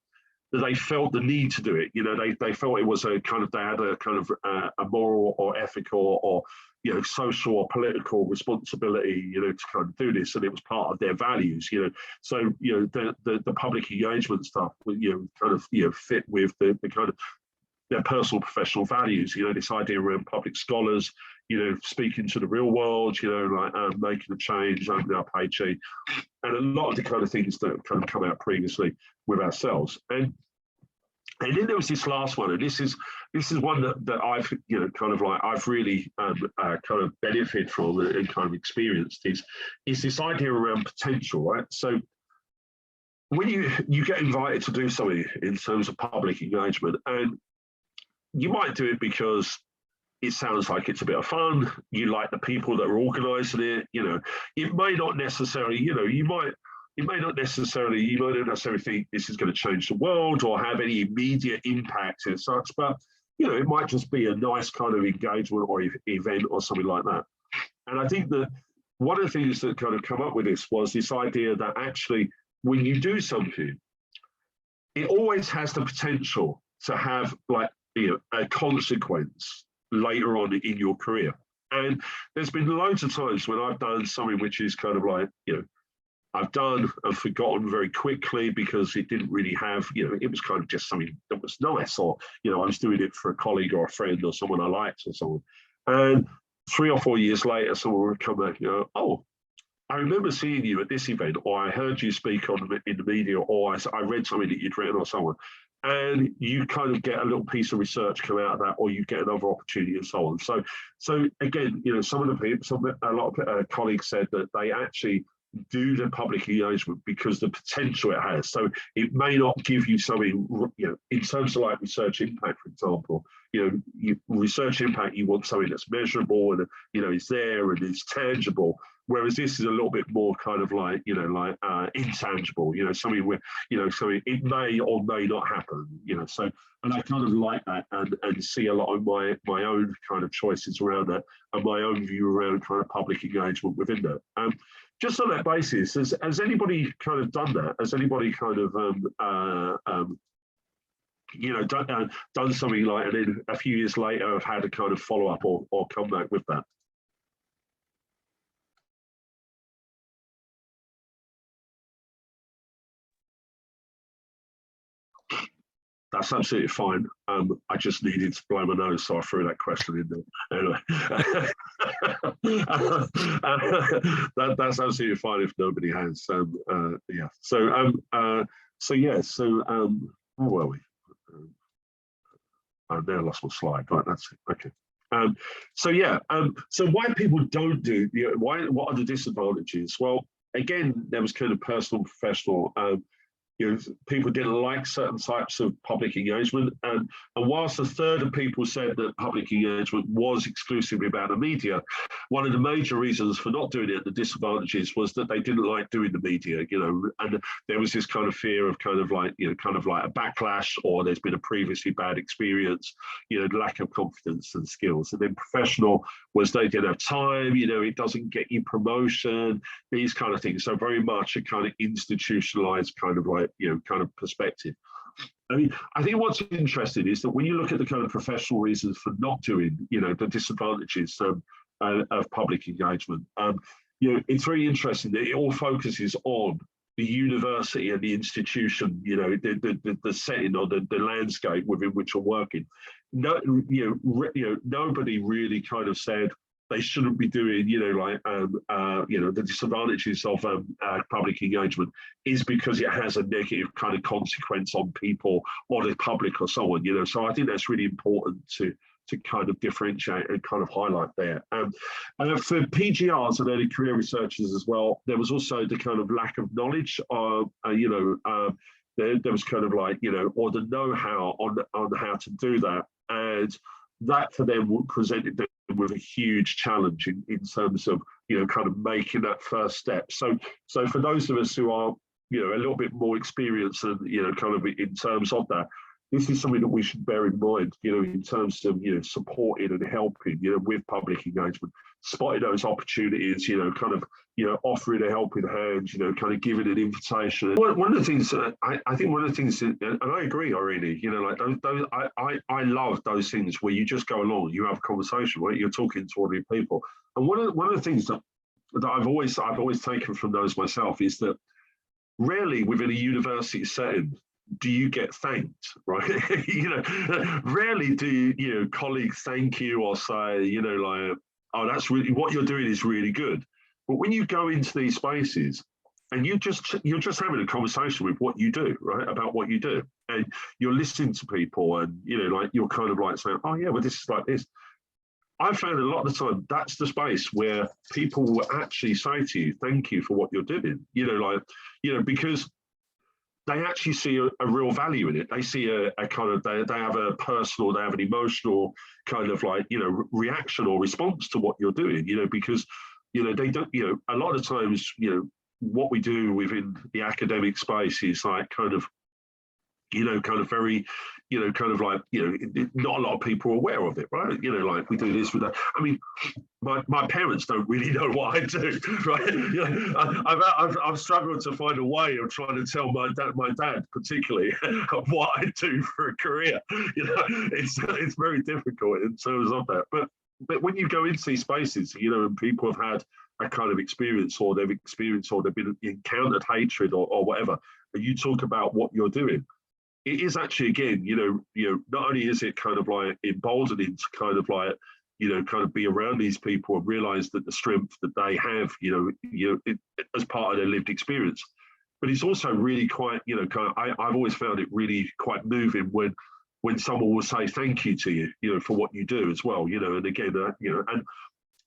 that they felt the need to do it. They felt it was they had a kind of a moral or ethical or social or political responsibility, to kind of do this, and it was part of their values. So the public engagement stuff, kind of fit with the kind of their personal professional values. This idea around public scholars, speaking to the real world, like making a change, opening up HE, and a lot of the kind of things that have kind of come out previously with ourselves. And then there was this last one, and this is one that I've I've really kind of benefited from and kind of experienced is this idea around potential, right? So when you get invited to do something in terms of public engagement, and you might do it because it sounds like it's a bit of fun. You like the people that are organising it. It may not necessarily, you might not necessarily think this is going to change the world or have any immediate impact and such, but it might just be a nice kind of engagement or event or something like that. And I think that one of the things that kind of come up with this was this idea that actually when you do something, it always has the potential to have a consequence later on in your career. And there's been loads of times when I've done something which is kind of like, I've done and forgotten very quickly because it didn't really have, it was kind of just something that was nice, or, I was doing it for a colleague or a friend or someone I liked or someone. And 3 or 4 years later, someone would come back, oh, I remember seeing you at this event, or I heard you speak in the media, or I read something that you'd written or someone, and you kind of get a little piece of research come out of that, or you get another opportunity and so on. So again, some of the people, a lot of colleagues said that they actually do the public engagement because the potential it has. So it may not give you something, in terms of like research impact, for example, research impact, you want something that's measurable and, is there and is tangible. Whereas this is a little bit more kind of like, intangible, something where, something it may or may not happen, so, and I kind of like that and see a lot of my own kind of choices around that and my own view around kind of public engagement within that. Just on that basis, has anybody kind of done that? Has anybody kind of, done something like, and then a few years later have had a kind of follow up or come back with that? That's absolutely fine. I just needed to blow my nose, so I threw that question in there. Anyway, that's absolutely fine if nobody has. Yeah. So where were we? I've now lost my slide. Right, that's it. Okay. So why people don't do? What are the disadvantages? Well, again, there was kind of personal, professional. People didn't like certain types of public engagement. And whilst a third of people said that public engagement was exclusively about the media, one of the major reasons for not doing it, the disadvantages, was that they didn't like doing the media, and there was this kind of fear of kind of like a backlash, or there's been a previously bad experience, lack of confidence and skills. And then professional was they didn't have time, it doesn't get you promotion, these kind of things. So very much a kind of institutionalized kind of like, kind of perspective. I mean, I think what's interesting is that when you look at the kind of professional reasons for not doing, the disadvantages of public engagement, it's very interesting that it all focuses on the university and the institution, the setting or the landscape within which you're working. No, nobody really kind of said they shouldn't be doing, the disadvantages of public engagement is because it has a negative kind of consequence on people or the public or so on, So I think that's really important to kind of differentiate and kind of highlight there. And for PGRs and early career researchers as well, there was also the kind of lack of knowledge, there was kind of like, or the know-how on how to do that. And that for them presented them with a huge challenge in terms of, kind of making that first step. So for those of us who are, a little bit more experienced and, kind of in terms of that, this is something that we should bear in mind, in terms of, supporting and helping, with public engagement, spotting those opportunities, kind of, offering a helping hand, kind of giving an invitation. One of the things, I think one of the things, and I agree, Irene, like those, I love those things where you just go along, you have a conversation, right? You're talking to other people. And one of the things that I've always taken from those myself is that rarely within a university setting do you get thanked, right? Rarely do colleagues thank you or say, like, oh, that's really what you're doing is really good. But when you go into these spaces and you're just having a conversation with what you do, right, about what you do, and you're listening to people, and like you're kind of like saying, oh yeah, well this is like this. I've found a lot of the time that's the space where people will actually say to you, thank you for what you're doing, because they actually see a real value in it. They see a kind of, they have a personal, they have an emotional kind of like, reaction or response to what you're doing, because, they don't, a lot of times, what we do within the academic space is like kind of, kind of very, kind of like, not a lot of people are aware of it, right? Like we do this with that. I mean, my parents don't really know what I do, right? I've struggled to find a way of trying to tell my dad particularly what I do for a career. It's very difficult in terms of that. But when you go into these spaces, and people have had a kind of experience, or they've been encountered hatred or whatever, and you talk about what you're doing, it is actually, again, not only is it kind of like emboldening to kind of like, kind of be around these people and realize that the strength that they have, as part of their lived experience. But it's also really quite, I've always found it really quite moving when someone will say thank you to you, for what you do as well, and again, and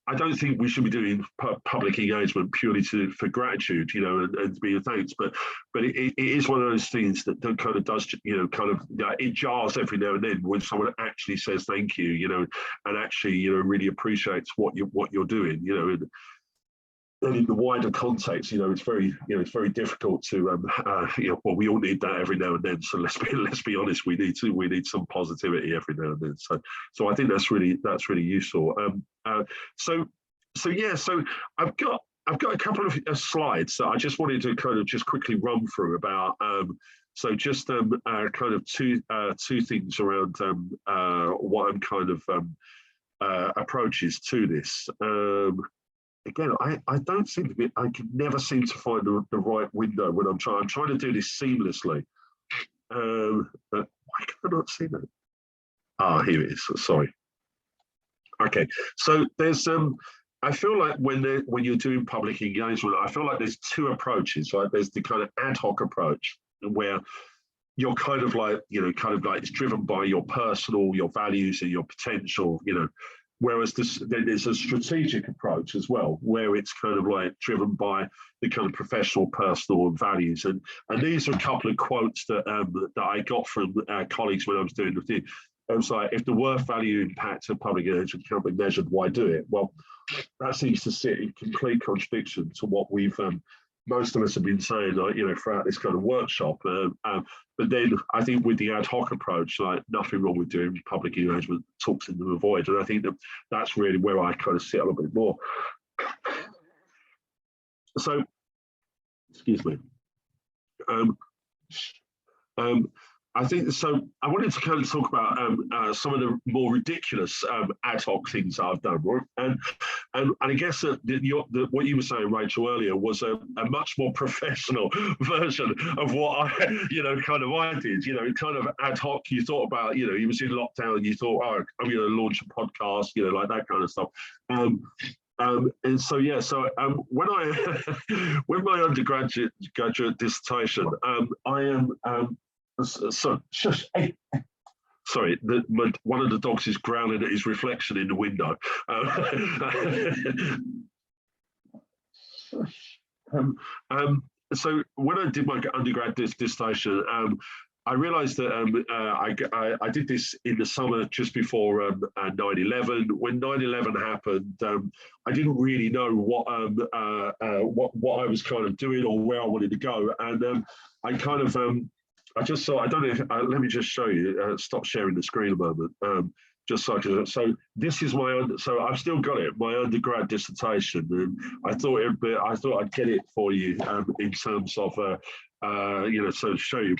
I don't think we should be doing public engagement purely for gratitude, and to be a thanks. But it is one of those things that kind of does, it jars every now and then when someone actually says thank you, and actually, really appreciates what you're doing, and in the wider context, it's very difficult to, well, we all need that every now and then. So let's be honest, we need some positivity every now and then. So I think that's really useful. So I've got a couple of slides that I just wanted to kind of just quickly run through about. So just kind of two things around what I'm kind of approaches to this. Again, I don't seem to be, I can never seem to find the right window when I'm trying to do this seamlessly. But why can I not see that? Ah, here it is, sorry. Okay, so there's, I feel like when you're doing public engagement, I feel like there's two approaches, right? There's the kind of ad hoc approach where you're kind of like it's driven by your values and your potential, Whereas there's a strategic approach as well, where it's kind of like driven by the kind of professional, personal values. And these are a couple of quotes that I got from colleagues when I was doing the thing. I was like, if the worth, value, impact of public engagement can't be measured, why do it? Well, that seems to sit in complete contradiction to what we've most of us have been saying, like, throughout this kind of workshop. But then I think with the ad hoc approach, like, nothing wrong with doing public engagement, talks into the void. And I think that's really where I kind of sit a little bit more. So, excuse me. I think so. I wanted to kind of talk about some of the more ridiculous ad hoc things that I've done, right? And I guess that what you were saying, Rachel, earlier was a much more professional version of what I did. Kind of ad hoc. You thought about, you was in lockdown, and you thought, oh, I'm going to launch a podcast, like that kind of stuff. And so when with my undergraduate dissertation, I am. So, shush, hey. Sorry, one of the dogs is growling at his reflection in the window. So when I did my undergrad dissertation, I realised that I did this in the summer just before 9/11. When 9/11 happened, I didn't really know what I was kind of doing or where I wanted to go, and I kind of. I just saw, I don't know if, let me just show you, stop sharing the screen a moment, just so I can, so this is so I've still got it, my undergrad dissertation, and I thought I'd get it for you in terms of, so to show you.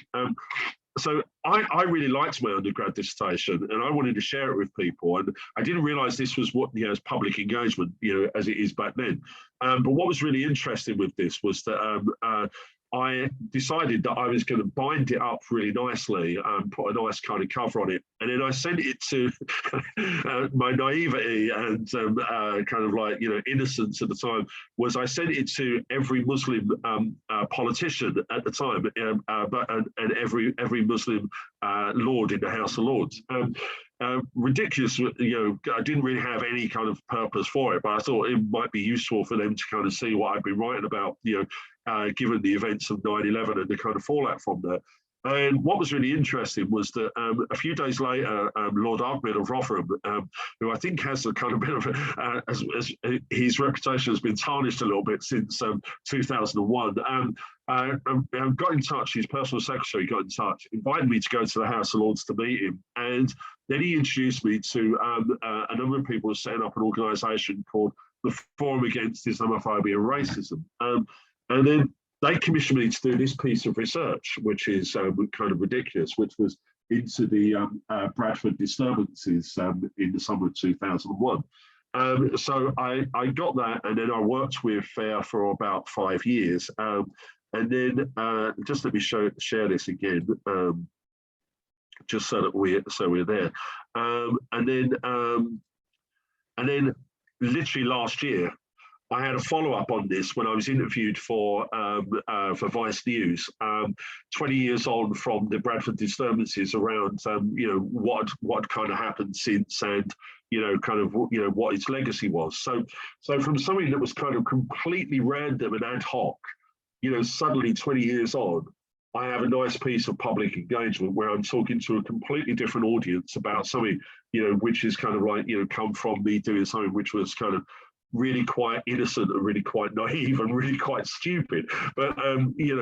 So I really liked my undergrad dissertation, and I wanted to share it with people, and I didn't realise this was what, as public engagement, as it is back then. But what was really interesting with this was that I decided that I was going to bind it up really nicely and put a nice kind of cover on it. And then I sent it to my naivety and kind of like, innocence at the time, was I sent it to every Muslim politician at the time, and every Muslim lord in the House of Lords. Ridiculous, I didn't really have any kind of purpose for it, but I thought it might be useful for them to kind of see what I've been writing about, given the events of 9/11 and the kind of fallout from that. And what was really interesting was that a few days later, Lord Ahmed of Rotherham, who I think has a kind of bit of his reputation has been tarnished a little bit since 2001, got in touch. His personal secretary got in touch, invited me to go to the House of Lords to meet him, and then he introduced me to a number of people setting up an organisation called the Forum Against Islamophobia and Racism, and then they commissioned me to do this piece of research, which is kind of ridiculous, which was into the Bradford disturbances in the summer of 2001. So I got that, and then I worked with FAIR for about 5 years. And then just let me share this again, just so that we're there. And then And then literally last year, I had a follow-up on this when I was interviewed for Vice News, 20 years on from the Bradford disturbances around, what kind of happened since, and what its legacy was. So from something that was kind of completely random and ad hoc, suddenly 20 years on, I have a nice piece of public engagement where I'm talking to a completely different audience about something, which is kind of like, come from me doing something which was kind of really quite innocent and really quite naive and really quite stupid. But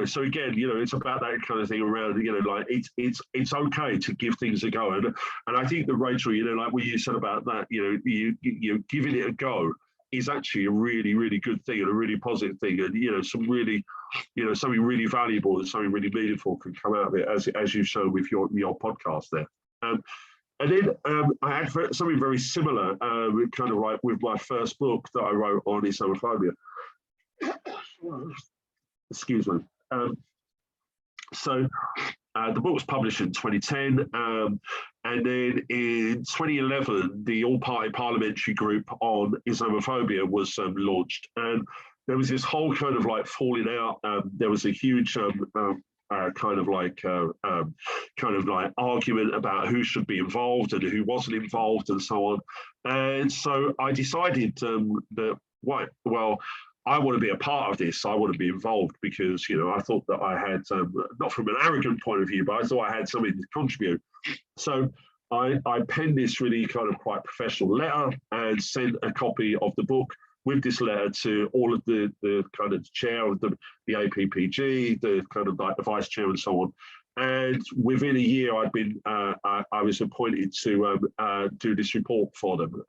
so again, it's about that kind of thing around, like it's okay to give things a go. And I think that, Rachel, like what you said about that, you giving it a go is actually a really, really good thing and a really positive thing. And some really, something really valuable and something really meaningful can come out of it, as you show with your podcast there. And then I had something very similar, kind of like with my first book that I wrote on Islamophobia. Excuse me. So the book was published in 2010, and then in 2011, the all-party parliamentary group on Islamophobia was launched, and there was this whole kind of like falling out. There was a huge kind of like argument about who should be involved and who wasn't involved and so on. And so I decided that, well, I want to be a part of this. I want to be involved because, I thought that I had, not from an arrogant point of view, but I thought I had something to contribute. So I penned this really kind of quite professional letter and sent a copy of the book with this letter to all of the kind of chair of the APPG, the kind of like the vice chair and so on. And within a year, I'd been, I was appointed to do this report for them.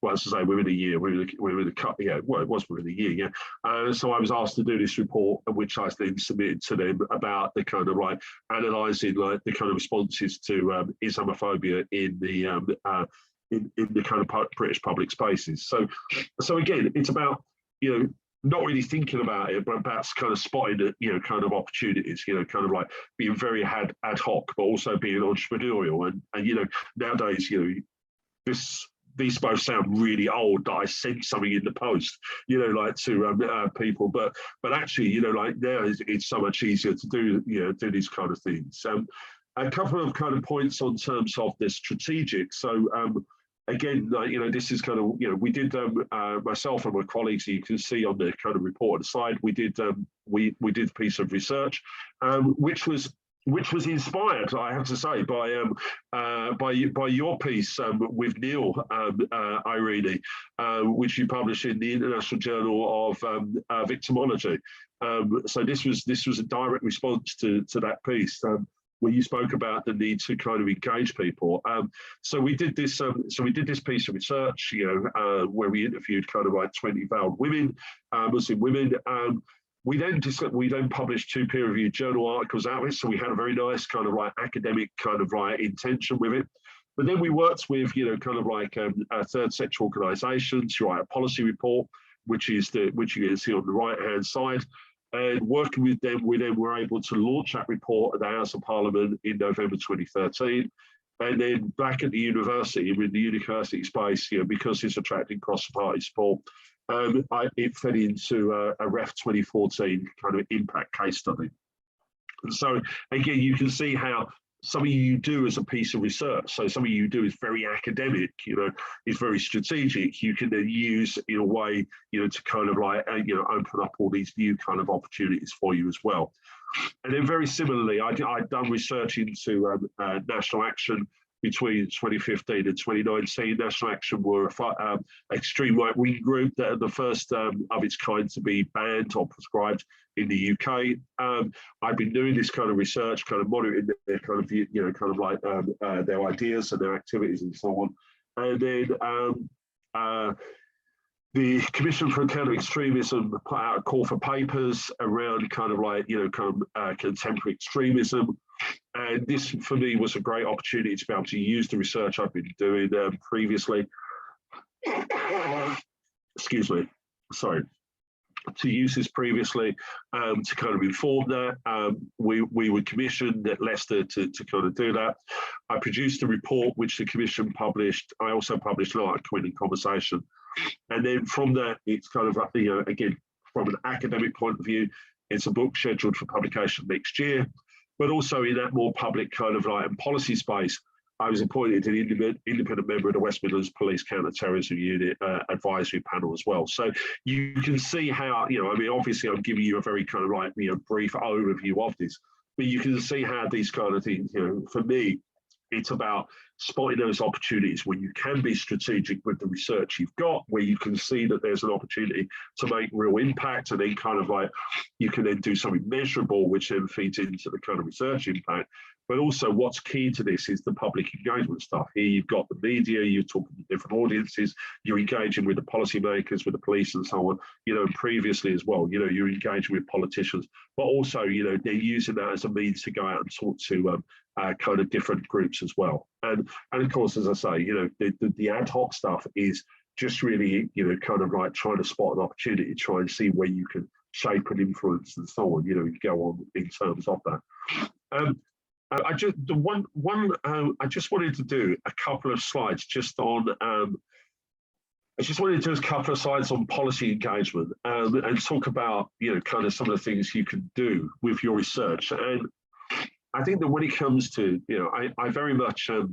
Well, as I say, within a year, within a cut, yeah, well, it was within a year, yeah. So I was asked to do this report, which I then submitted to them about the kind of like analysing like the kind of responses to Islamophobia in the in the kind of British public spaces. So again, it's about, not really thinking about it, but about kind of spotting the, kind of opportunities, kind of like being very ad hoc, but also being entrepreneurial. And nowadays, these both sound really old that I sent something in the post, like to people, but actually, like now it's so much easier to do these kind of things. A couple of kind of points on terms of the strategic. So again, this is kind of, we did, myself and my colleagues, you can see on the kind of report on the side, we did we did a piece of research, which was inspired, I have to say, by your piece with Neil, Irene, which you published in the International Journal of Victimology. So this was a direct response to that piece. Where you spoke about the need to kind of engage people. So we did this. So we did this piece of research, where we interviewed kind of like 20 veiled women, Muslim women. We then published 2 peer-reviewed journal articles out of it. So we had a very nice kind of like academic kind of like intention with it. But then we worked with, kind of like third sector organisations to write a policy report, which you can see on the right-hand side. And working with them, we then were able to launch that report at the House of Parliament in November 2013. And then back at the university, in the university space, because it's attracting cross-party support, it fed into a REF 2014 kind of impact case study. And so, again, you can see how something you do as a piece of research, so something you do is very academic, is very strategic, you can then use in a way, to kind of like, open up all these new kind of opportunities for you as well. And then very similarly, I'd done research into national action between 2015 and 2019. National Action were an extreme right-wing group that are the first of its kind to be banned or prescribed in the UK. I've been doing this kind of research, kind of monitoring their kind of, kind of like their ideas and their activities and so on. And then the Commission for Counter Extremism put out a call for papers around kind of like, contemporary extremism. And this, for me, was a great opportunity to be able to use the research I've been doing previously. Excuse me, sorry. to use this previously, to kind of inform that. We were commissioned at Leicester to kind of do that. I produced a report which the commission published. I also published an article in Conversation. And then from that, it's kind of, again, from an academic point of view, it's a book scheduled for publication next year. But also in that more public kind of like policy space, I was appointed an independent member of the West Midlands Police Counter-Terrorism Unit advisory panel as well. So you can see how, obviously I'm giving you a very kind of like, brief overview of this, but you can see how these kind of things, for me, it's about spotting those opportunities where you can be strategic with the research you've got, where you can see that there's an opportunity to make real impact, and then kind of like you can then do something measurable, which then feeds into the kind of research impact. But also what's key to this is the public engagement stuff. Here you've got the media, you're talking to different audiences, you're engaging with the policymakers, with the police and so on, previously as well, you're engaging with politicians, but also, they're using that as a means to go out and talk to kind of different groups as well. And of course, as I say, the ad hoc stuff is just really, kind of like trying to spot an opportunity, try and see where you can shape and influence and so on, go on in terms of that. I just wanted to do a couple of slides just on. I just wanted to do a couple of slides on policy engagement and talk about kind of some of the things you can do with your research. And I think that when it comes to I very much have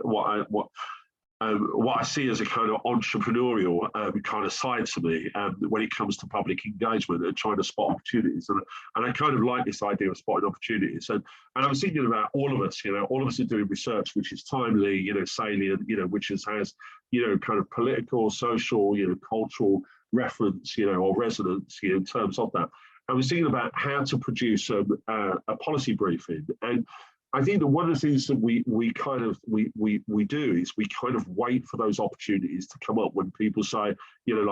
what I see as a kind of entrepreneurial kind of side to me when it comes to public engagement and trying to spot opportunities. And I kind of like this idea of spotting opportunities. And I was thinking about all of us, all of us are doing research which is timely, salient, which has kind of political, social, cultural reference, or resonance in terms of that. I was thinking about how to produce a policy briefing. And I think that one of the things that we do is we kind of wait for those opportunities to come up when people say, there's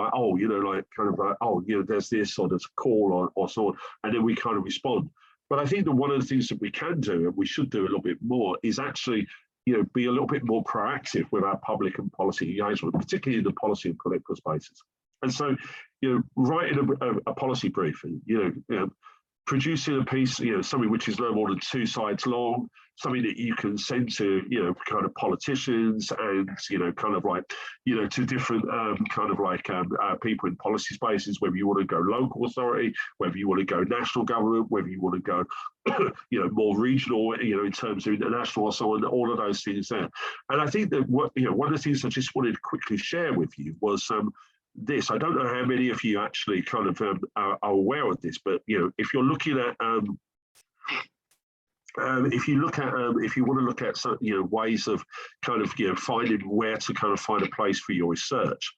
this or there's a call or so on, and then we kind of respond. But I think that one of the things that we can do, and we should do a little bit more, is actually, be a little bit more proactive with our public and policy engagement, particularly in the policy and political spaces. And so, writing a policy briefing, producing a piece, something which is no more than 2 sides long, something that you can send to, kind of politicians and, kind of like, to different kind of like people in policy spaces, whether you want to go local authority, whether you want to go national government, whether you want to go, more regional, in terms of international or so on, all of those things there. And I think that one of the things I just wanted to quickly share with you was this. I don't know how many of you actually kind of are aware of this, but if you're looking at if you want to look at some ways of kind of finding where to kind of find a place for your research,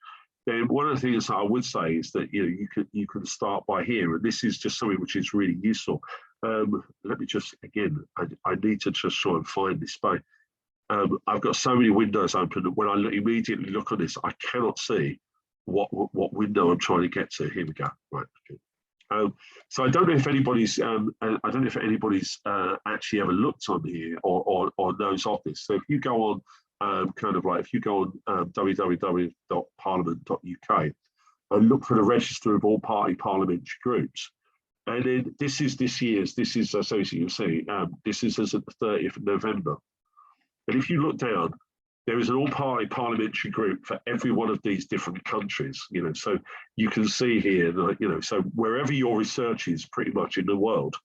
then one of the things that I would say is that you can start by here, and this is just something which is really useful. Let me just again, I need to just try and find this space. I've got so many windows open that when I immediately look at this, I cannot see what window I'm trying to get to. Here we go. Right. Okay. So I don't know if anybody's actually ever looked on here or knows of this. So if you go on if you go on www.parliament.uk and look for the register of all party parliamentary groups, and then this is so you can see this is as of the 30th of November. And if you look down, there is an all-party parliamentary group for every one of these different countries, so you can see here that, so wherever your research is pretty much in the world,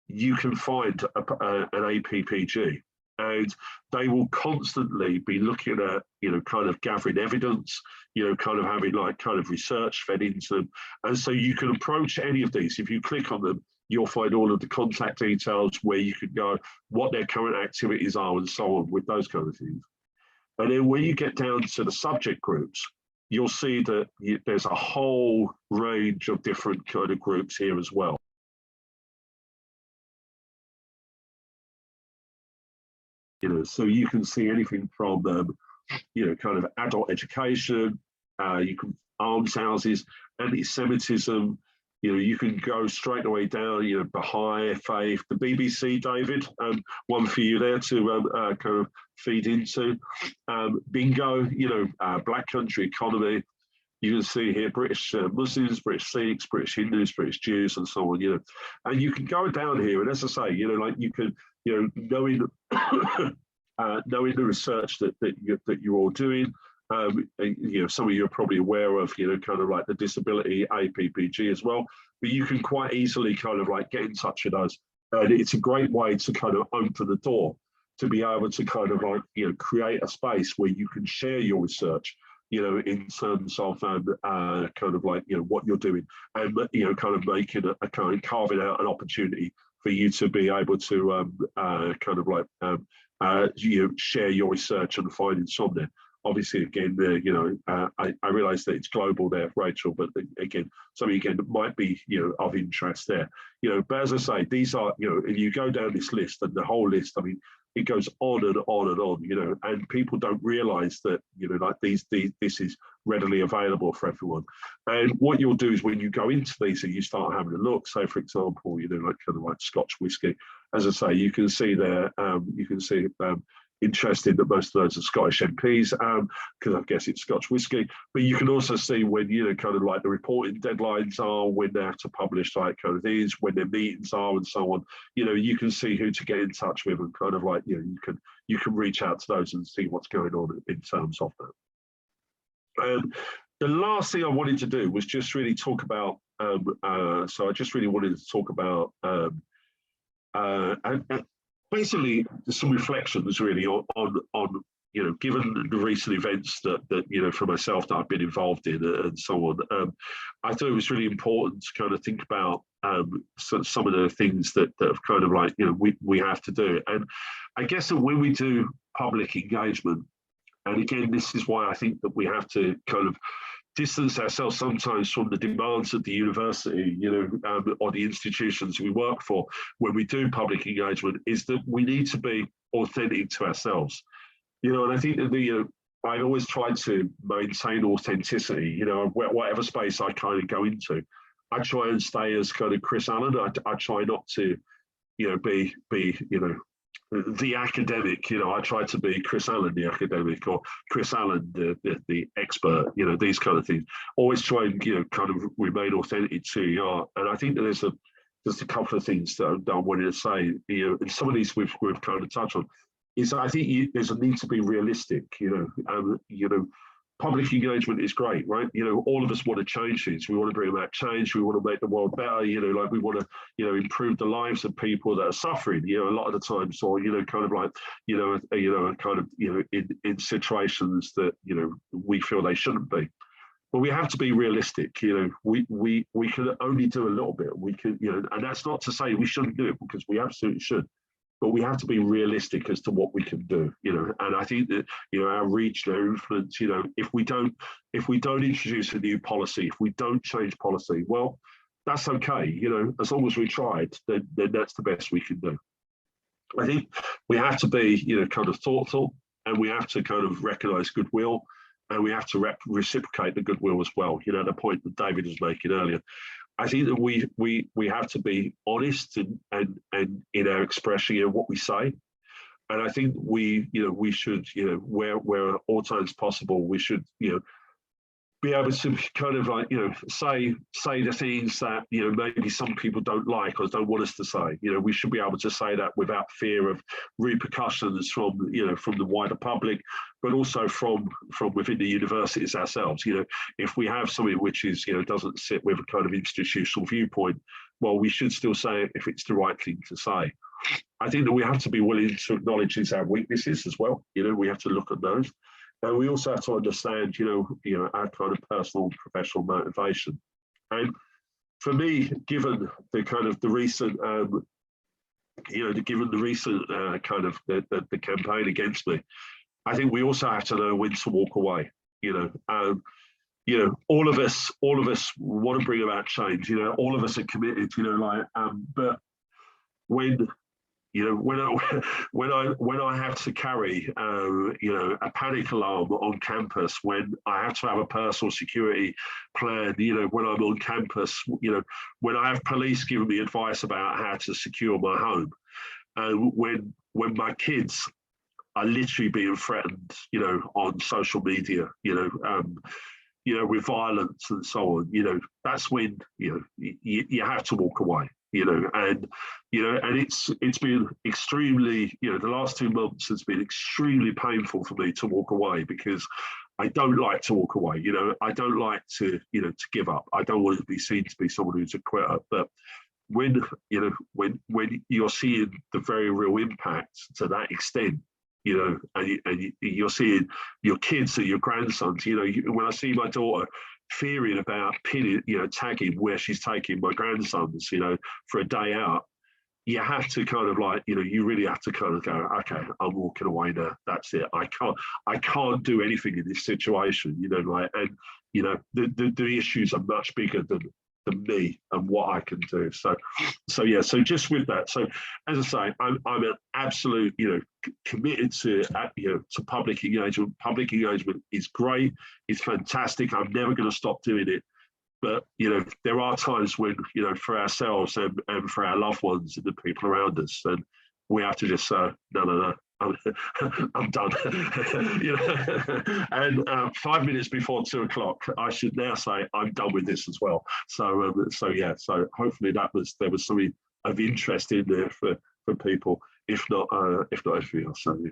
you can find an APPG, and they will constantly be looking at, kind of gathering evidence, kind of having kind of research fed into them. And so you can approach any of these. If you click on them, you'll find all of the contact details, where you can go, what their current activities are and so on, with those kind of things. And then when you get down to the subject groups, you'll see that there's a whole range of different kind of groups here as well. So you can see anything from, kind of adult education, you can arms houses, anti-Semitism, you can go straight away down, Baha'i faith, the BBC, David, one for you there to kind of feed into. Bingo, Black country economy. You can see here British Muslims, British Sikhs, British Hindus, British Jews, and so on. And you can go down here, and as I say, like you can, knowing knowing the research that you're all doing. Some of you are probably aware of, kind of like the disability APPG as well, but you can quite easily kind of like get in touch with us. And it's a great way to kind of open the door to be able to kind of like, create a space where you can share your research, in terms of kind of like, what you're doing, and, kind of making a kind of carving out an opportunity for you to be able to kind of like, share your research and findings from there. Obviously, again, I realise that it's global there, Rachel, but again, something again that might be, of interest there. But as I say, these are, if you go down this list, and the whole list, I mean, it goes on and on and on, and people don't realise that, like this is readily available for everyone. And what you'll do is when you go into these and you start having a look, say, for example, like kind of like Scotch whisky, as I say, you can see there, interested that most of those are Scottish MPs, because I guess it's Scotch whisky. But you can also see when, kind of like the reporting deadlines are, when they have to publish like kind of these, when their meetings are, and so on. You can see who to get in touch with, and kind of like, you can reach out to those and see what's going on in terms of that. The last thing I wanted to do was just really talk about, so I just really wanted to talk about basically some reflections really on given the recent events that for myself that I've been involved in, and so on. I thought it was really important to kind of think about some of the things that have kind of like we have to do. And I guess that when we do public engagement, and again, this is why I think that we have to kind of distance ourselves sometimes from the demands of the university, or the institutions we work for when we do public engagement, is that we need to be authentic to ourselves. And I think that I always try to maintain authenticity, whatever space I kind of go into. I try and stay as kind of Chris Allen. I try not to, be the academic, I try to be Chris Allen, the academic, or Chris Allen, the expert, these kind of things. Always try and, kind of remain authentic to who you are. And I think that there's a couple of things that I wanted to say, and some of these we've kind of touched on, is I think there's a need to be realistic, public engagement is great, right? All of us want to change things. We want to bring about change. We want to make the world better. Like we want to, improve the lives of people that are suffering. A lot of the times, or kind of like, kind of, in situations that we feel they shouldn't be. But we have to be realistic. We can only do a little bit. We can, and that's not to say we shouldn't do it, because we absolutely should. But we have to be realistic as to what we can do, and I think that, our reach, our influence, if we don't introduce a new policy, if we don't change policy, well, that's okay, as long as we tried, then that's the best we can do. I think we have to be, kind of thoughtful, and we have to kind of recognise goodwill, and we have to reciprocate the goodwill as well. The point that David was making earlier. I think that we have to be honest and in our expression of what we say, and I think we should where at all times possible we should be able to kind of like say the things that maybe some people don't like or don't want us to say. We should be able to say that without fear of repercussions from from the wider public, but also from within the universities ourselves. If we have something which is doesn't sit with a kind of institutional viewpoint, well, we should still say it if it's the right thing to say. I think that we have to be willing to acknowledge our weaknesses as well. We have to look at those. And we also have to understand, our kind of personal and professional motivation. And for me, given the kind of the recent, given the recent kind of the campaign against me, I think we also have to know when to walk away. All of us want to bring about change. All of us are committed. But when when I have to carry a panic alarm on campus, when I have to have a personal security plan, when I'm on campus, when I have police giving me advice about how to secure my home, and when my kids are literally being threatened, on social media, with violence and so on, that's when, you have to walk away, and it's been extremely, the last 2 months has been extremely painful for me to walk away, because I don't like to walk away. I don't like to, to give up. I don't want to be seen to be someone who's a quitter. But when you're seeing the very real impact to that extent, and you're seeing your kids and your grandsons, when I see my daughter fearing about pinning, tagging where she's taking my grandsons, for a day out, you have to kind of like, you really have to kind of go, okay, I'm walking away now. That's it. I can't do anything in this situation, and the issues are much bigger than me and what I can do. So yeah. So just with that. So as I say, I'm an absolute, committed to public engagement. Public engagement is great. It's fantastic. I'm never going to stop doing it. But, there are times when, for ourselves and for our loved ones and the people around us, and we have to just say, no, I'm done. And 5 minutes before 2 o'clock, I should now say I'm done with this as well. So yeah. So hopefully there was something of interest in there for people, if not everything else. So, yeah.